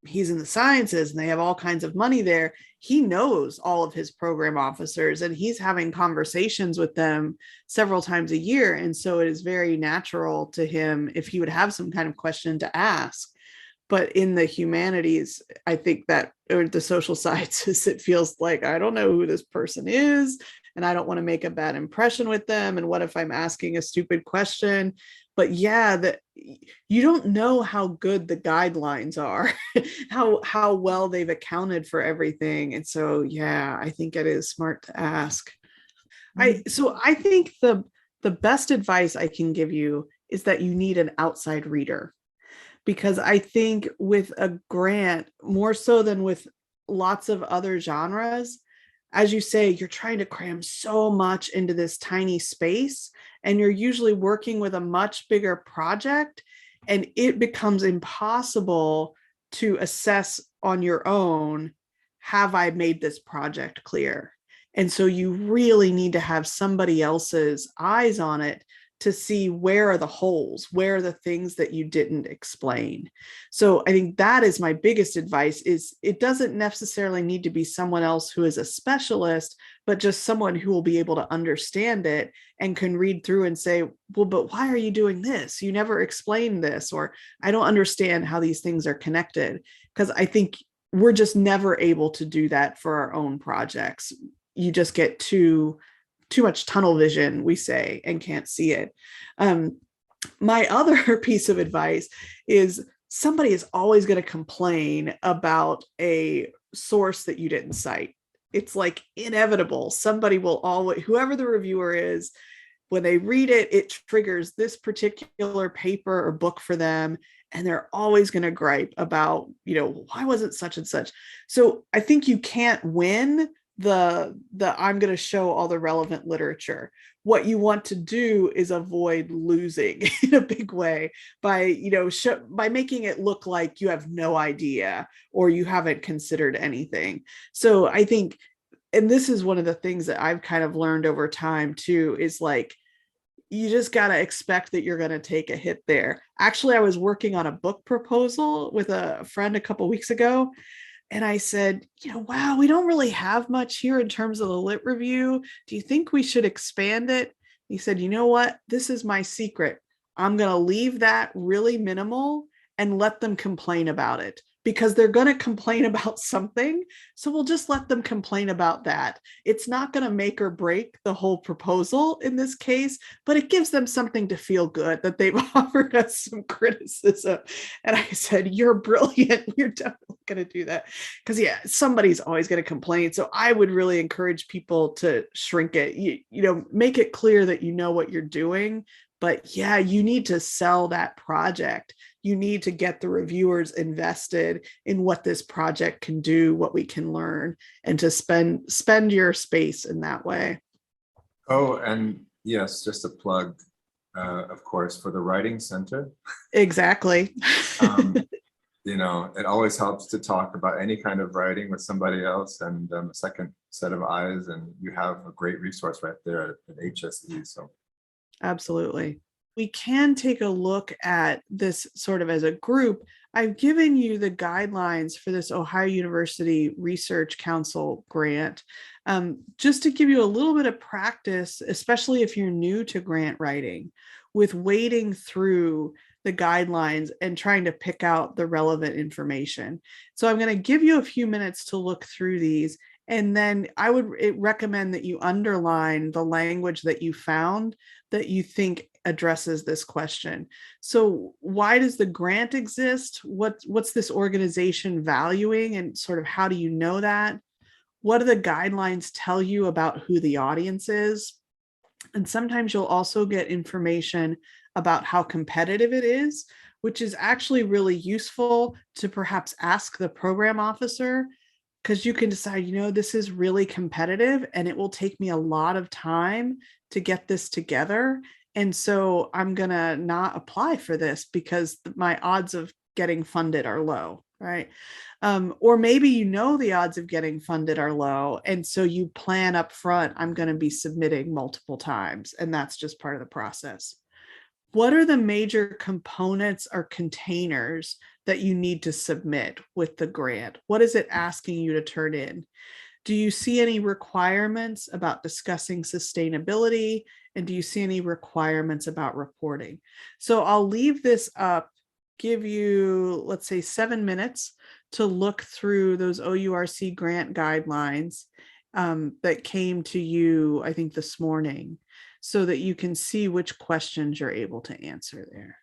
he's in the sciences and they have all kinds of money there, he knows all of his program officers and he's having conversations with them several times a year. And so it is very natural to him if he would have some kind of question to ask. But in the humanities, I think that, or the social sciences, it feels like, I don't know who this person is, and I don't want to make a bad impression with them. And what if I'm asking a stupid question? But yeah, that you don't know how good the guidelines are, how well they've accounted for everything. And so, yeah, I think it is smart to ask. I think the best advice I can give you is that you need an outside reader. Because I think with a grant, more so than with lots of other genres, as you say, you're trying to cram so much into this tiny space, and you're usually working with a much bigger project, and it becomes impossible to assess on your own, have I made this project clear? And so you really need to have somebody else's eyes on it to see where are the holes, where are the things that you didn't explain. So I think that is my biggest advice, is it doesn't necessarily need to be someone else who is a specialist, but just someone who will be able to understand it and can read through and say, well, but why are you doing this? You never explained this, or I don't understand how these things are connected. Because I think we're just never able to do that for our own projects. You just get too much tunnel vision, we say, and can't see it. My other piece of advice is somebody is always going to complain about a source that you didn't cite. It's like inevitable. Somebody will always, whoever the reviewer is, when they read it, it triggers this particular paper or book for them. And they're always going to gripe about, why wasn't such and such? So I think you can't win the I'm going to show all the relevant literature. What you want to do is avoid losing in a big way by by making it look like you have no idea or you haven't considered anything. So I think, and this is one of the things that I've kind of learned over time too, is like, you just got to expect that you're going to take a hit there. Actually, I was working on a book proposal with a friend a couple of weeks ago. And I said, wow, we don't really have much here in terms of the lit review. Do you think we should expand it? He said, you know what? This is my secret. I'm going to leave that really minimal and let them complain about it, because they're going to complain about something. So we'll just let them complain about that. It's not going to make or break the whole proposal in this case, but it gives them something to feel good that they've offered us some criticism. And I said, you're brilliant. You're definitely going to do that. Because somebody's always going to complain. So I would really encourage people to shrink it, make it clear that you know what you're doing. But you need to sell that project. You need to get the reviewers invested in what this project can do, what we can learn, and to spend your space in that way. Oh, and yes, just a plug, of course, for the Writing Center. Exactly. Um, it always helps to talk about any kind of writing with somebody else and a second set of eyes, and you have a great resource right there at HSE. So Absolutely. We can take a look at this sort of as a group. I've given you the guidelines for this Ohio University Research Council grant, just to give you a little bit of practice, especially if you're new to grant writing, with wading through the guidelines and trying to pick out the relevant information. So I'm going to give you a few minutes to look through these. And then I would recommend that you underline the language that you found that you think addresses this question. So why does the grant exist? What's this organization valuing, and sort of how do you know that? What do the guidelines tell you about who the audience is? And sometimes you'll also get information about how competitive it is, which is actually really useful to perhaps ask the program officer, because you can decide, this is really competitive and it will take me a lot of time to get this together. And so I'm going to not apply for this because my odds of getting funded are low, right? Or maybe the odds of getting funded are low. And so you plan up front, I'm going to be submitting multiple times, and that's just part of the process. What are the major components or containers that you need to submit with the grant? What is it asking you to turn in? Do you see any requirements about discussing sustainability? And do you see any requirements about reporting? So I'll leave this up, give you, let's say, 7 minutes to look through those OURC grant guidelines that came to you, I think, this morning, so that you can see which questions you're able to answer there.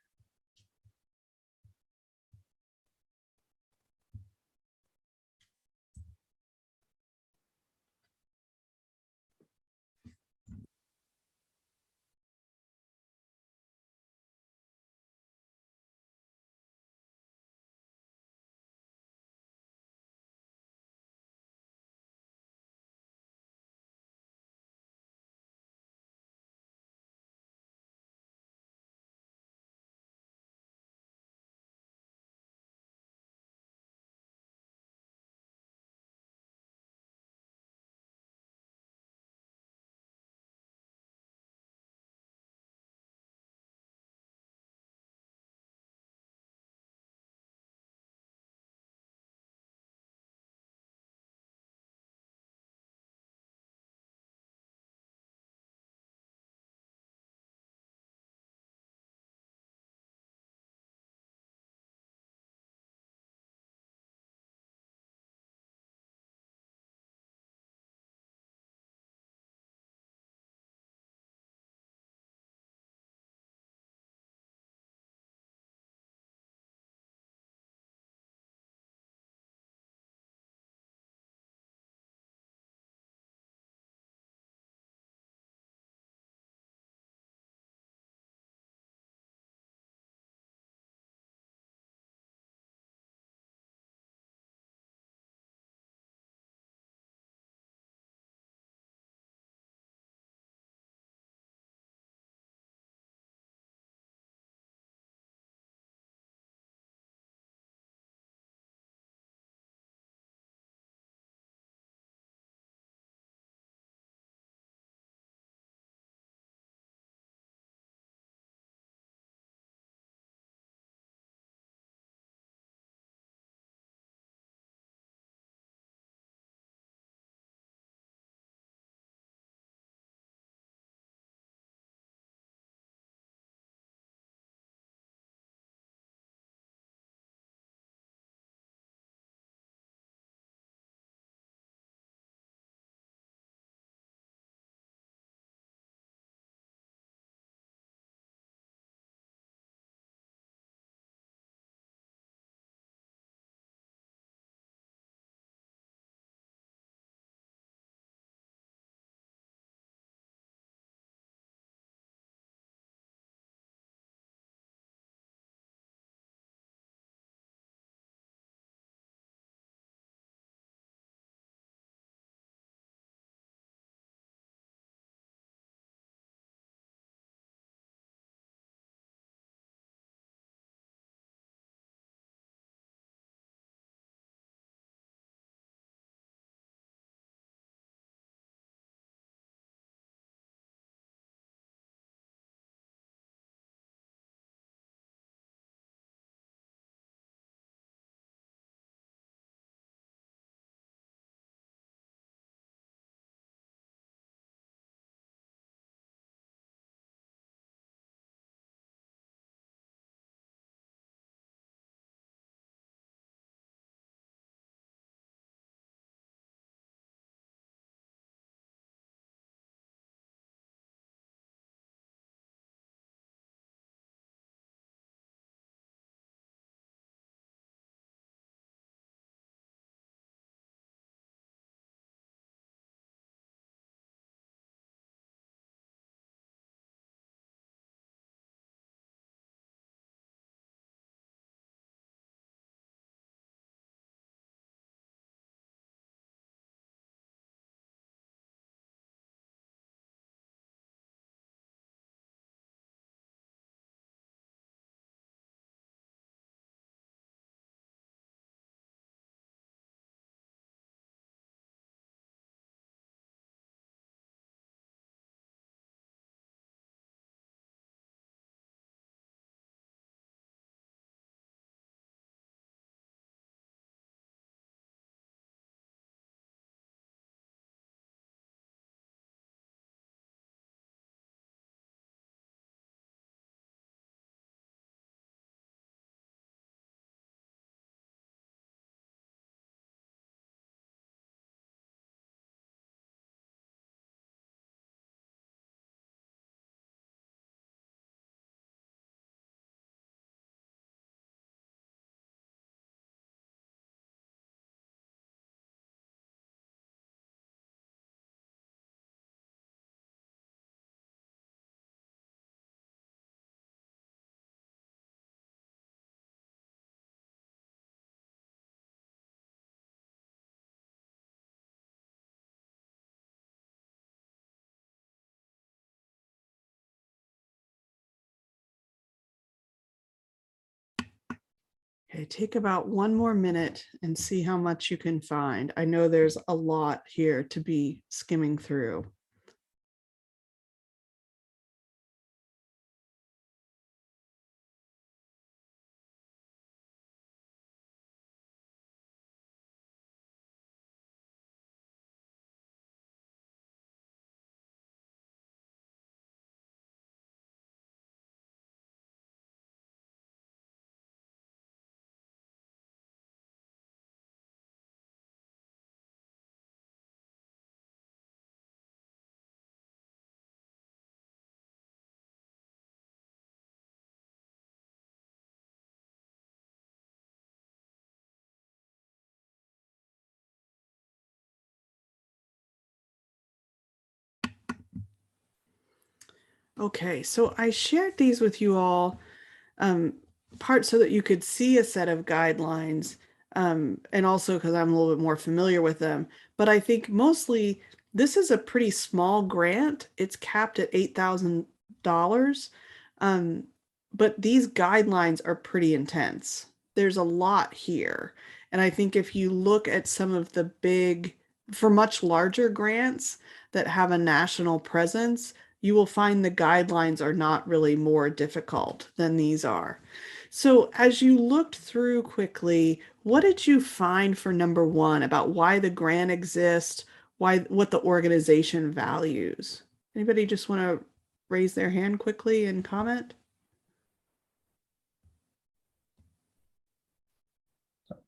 Okay, take about one more minute and see how much you can find. I know there's a lot here to be skimming through. Okay, so I shared these with you all, part so that you could see a set of guidelines, and also because I'm a little bit more familiar with them. But I think mostly this is a pretty small grant. It's capped at $8,000. Um, but these guidelines are pretty intense. There's a lot here. And I think if you look at some of the big, for much larger grants that have a national presence, you will find the guidelines are not really more difficult than these are. So as you looked through quickly, what did you find for number one about why the grant exists, why what the organization values? Anybody just want to raise their hand quickly and comment?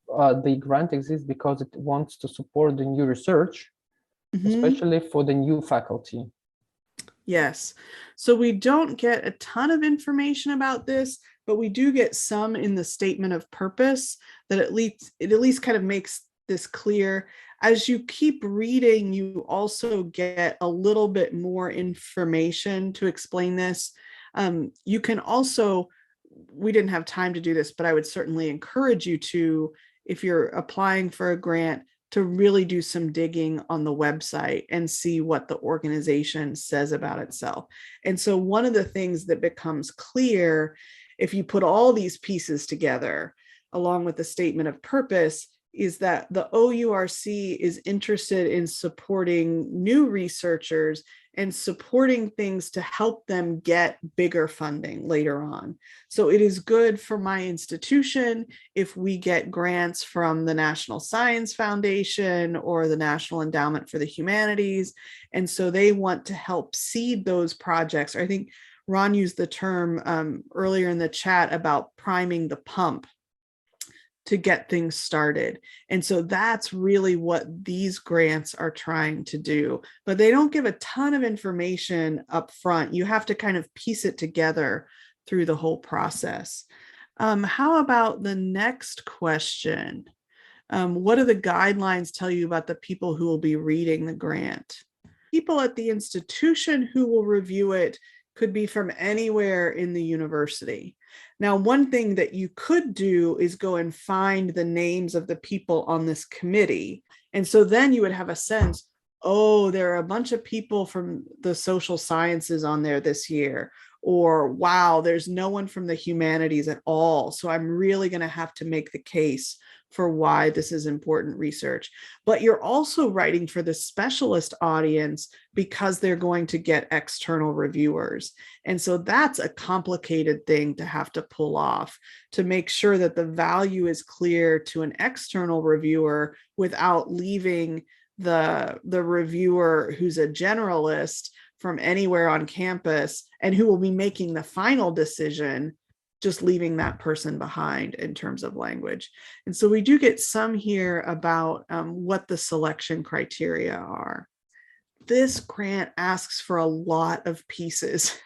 The grant exists because it wants to support the new research, Mhm. especially for the new faculty. Yes. So we don't get a ton of information about this, but we do get some in the statement of purpose that at least kind of makes this clear. As you keep reading, you also get a little bit more information to explain this. You can also, we didn't have time to do this, but I would certainly encourage you to, if you're applying for a grant, to really do some digging on the website and see what the organization says about itself. And so one of the things that becomes clear if you put all these pieces together, along with the statement of purpose, is that the OURC is interested in supporting new researchers and supporting things to help them get bigger funding later on. So it is good for my institution if we get grants from the National Science Foundation or the National Endowment for the Humanities. And so they want to help seed those projects. I think Ron used the term earlier in the chat about priming the pump to get things started. And so that's really what these grants are trying to do. But they don't give a ton of information up front. You have to kind of piece it together through the whole process. How about the next question? What do the guidelines tell you about the people who will be reading the grant? People at the institution who will review it could be from anywhere in the university. Now, one thing that you could do is go and find the names of the people on this committee. And so then you would have a sense, oh, there are a bunch of people from the social sciences on there this year. Or, wow, there's no one from the humanities at all. So I'm really going to have to make the case for why this is important research. But you're also writing for the specialist audience because they're going to get external reviewers. And so that's a complicated thing to have to pull off to make sure that the value is clear to an external reviewer without leaving the reviewer who's a generalist from anywhere on campus and who will be making the final decision, just leaving that person behind in terms of language. And so we do get some here about what the selection criteria are. This grant asks for a lot of pieces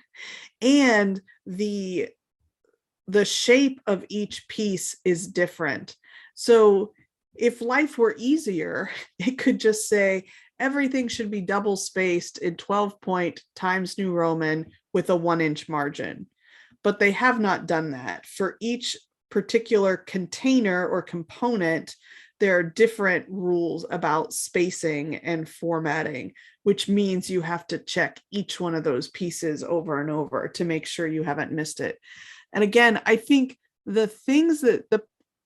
and the shape of each piece is different. So if life were easier, it could just say everything should be double spaced in 12-point Times New Roman with a 1-inch margin. But they have not done that. For each particular container or component, there are different rules about spacing and formatting, which means you have to check each one of those pieces over and over to make sure you haven't missed it. And again, I think the things that the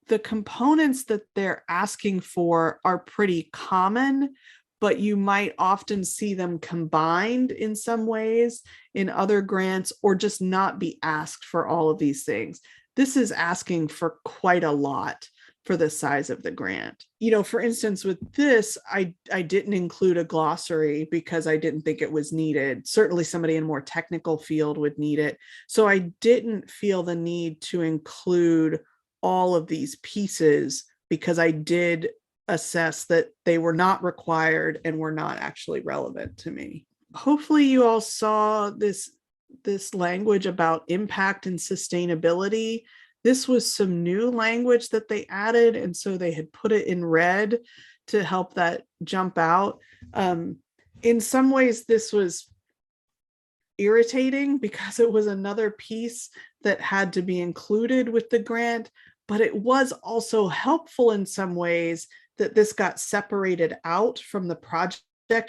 the components that they're asking for are pretty common, but you might often see them combined in some ways in other grants, or just not be asked for all of these things. This is asking for quite a lot for the size of the grant. For instance, with this, I didn't include a glossary because I didn't think it was needed. Certainly somebody in a more technical field would need it. So I didn't feel the need to include all of these pieces because I did assess that they were not required and were not actually relevant to me. Hopefully you all saw this language about impact and sustainability. This was some new language that they added, and so they had put it in red to help that jump out. In some ways, this was irritating because it was another piece that had to be included with the grant, but it was also helpful in some ways that this got separated out from the project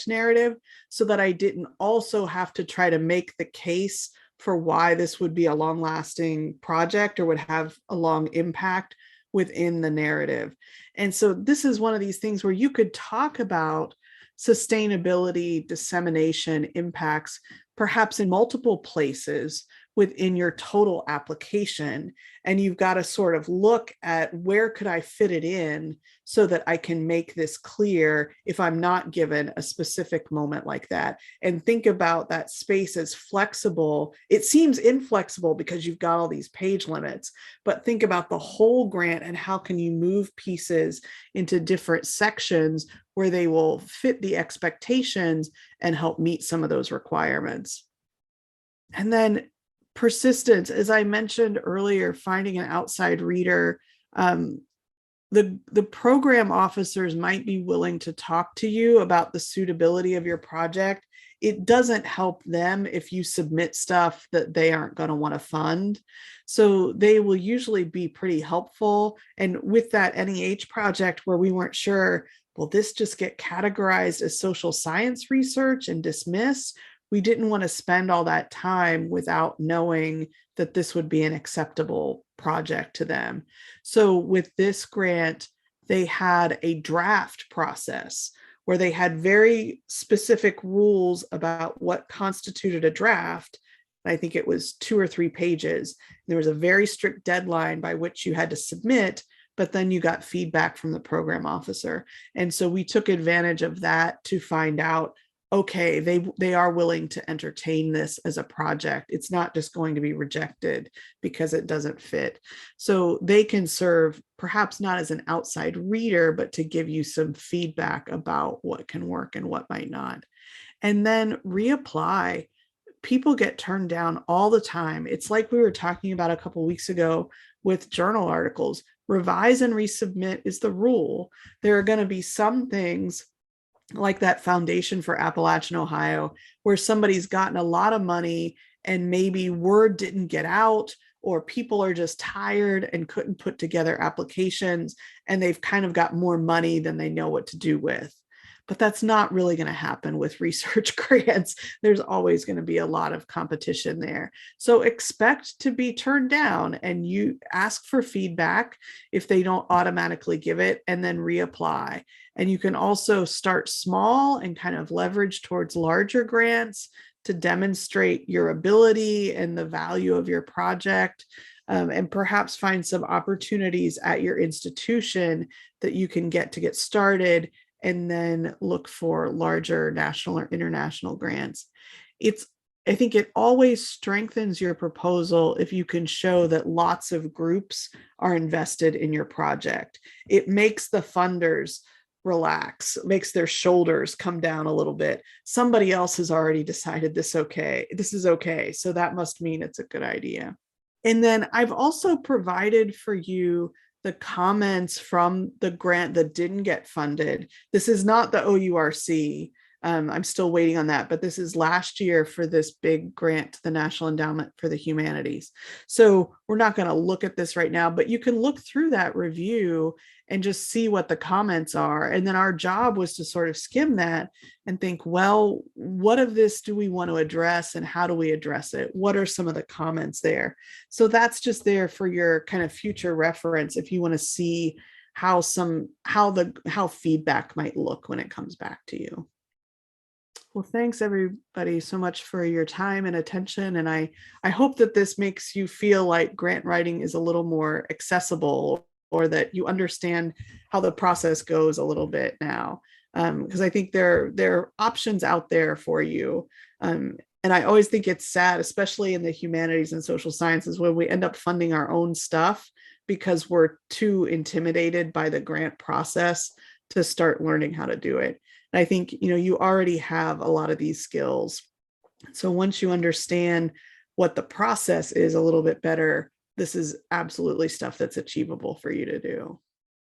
narrative so that I didn't also have to try to make the case for why this would be a long-lasting project or would have a long impact within the narrative. And so this is one of these things where you could talk about sustainability, dissemination, impacts, perhaps in multiple places within your total application. And you've got to sort of look at where could I fit it in so that I can make this clear if I'm not given a specific moment like that. And think about that space as flexible. It seems inflexible because you've got all these page limits, but think about the whole grant and how can you move pieces into different sections where they will fit the expectations and help meet some of those requirements. And then persistence, as I mentioned earlier, finding an outside reader. The program officers might be willing to talk to you about the suitability of your project. It doesn't help them if you submit stuff that they aren't going to want to fund. So they will usually be pretty helpful. And with that NEH project where we weren't sure, will this just get categorized as social science research and dismiss? We didn't want to spend all that time without knowing that this would be an acceptable project to them. So with this grant, they had a draft process where they had very specific rules about what constituted a draft. I think it was 2 or 3 pages. There was a very strict deadline by which you had to submit, but then you got feedback from the program officer. And so we took advantage of that to find out, okay, they are willing to entertain this as a project. It's not just going to be rejected because it doesn't fit. So they can serve perhaps not as an outside reader, but to give you some feedback about what can work and what might not. And then reapply. People get turned down all the time. It's like we were talking about a couple of weeks ago with journal articles. Revise and resubmit is the rule. There are going to be some things like that Foundation for Appalachian Ohio, where somebody's gotten a lot of money and maybe word didn't get out, or people are just tired and couldn't put together applications, and they've kind of got more money than they know what to do with. But that's not really going to happen with research grants. There's always going to be a lot of competition there. So expect to be turned down, and you ask for feedback if they don't automatically give it, and then reapply. And you can also start small and kind of leverage towards larger grants to demonstrate your ability and the value of your project, and perhaps find some opportunities at your institution that you can get to get started, and then look for larger national or international grants. I think it always strengthens your proposal if you can show that lots of groups are invested in your project. It makes the funders relax, makes their shoulders come down a little bit. Somebody else has already decided this is okay. So that must mean it's a good idea. And then I've also provided for you the comments from the grant that didn't get funded. This is not the OURC. I'm still waiting on that, but this is last year for this big grant to the National Endowment for the Humanities. So we're not going to look at this right now, but you can look through that review and just see what the comments are. And then our job was to sort of skim that and think, well, what of this do we want to address and how do we address it? What are some of the comments there? So that's just there for your kind of future reference if you want to see how feedback might look when it comes back to you. Well, thanks everybody so much for your time and attention. And I hope that this makes you feel like grant writing is a little more accessible, or that you understand how the process goes a little bit now. Because I think there are options out there for you. And I always think it's sad, especially in the humanities and social sciences, when we end up funding our own stuff because we're too intimidated by the grant process to start learning how to do it. And I think, you already have a lot of these skills. So once you understand what the process is a little bit better, this is absolutely stuff that's achievable for you to do.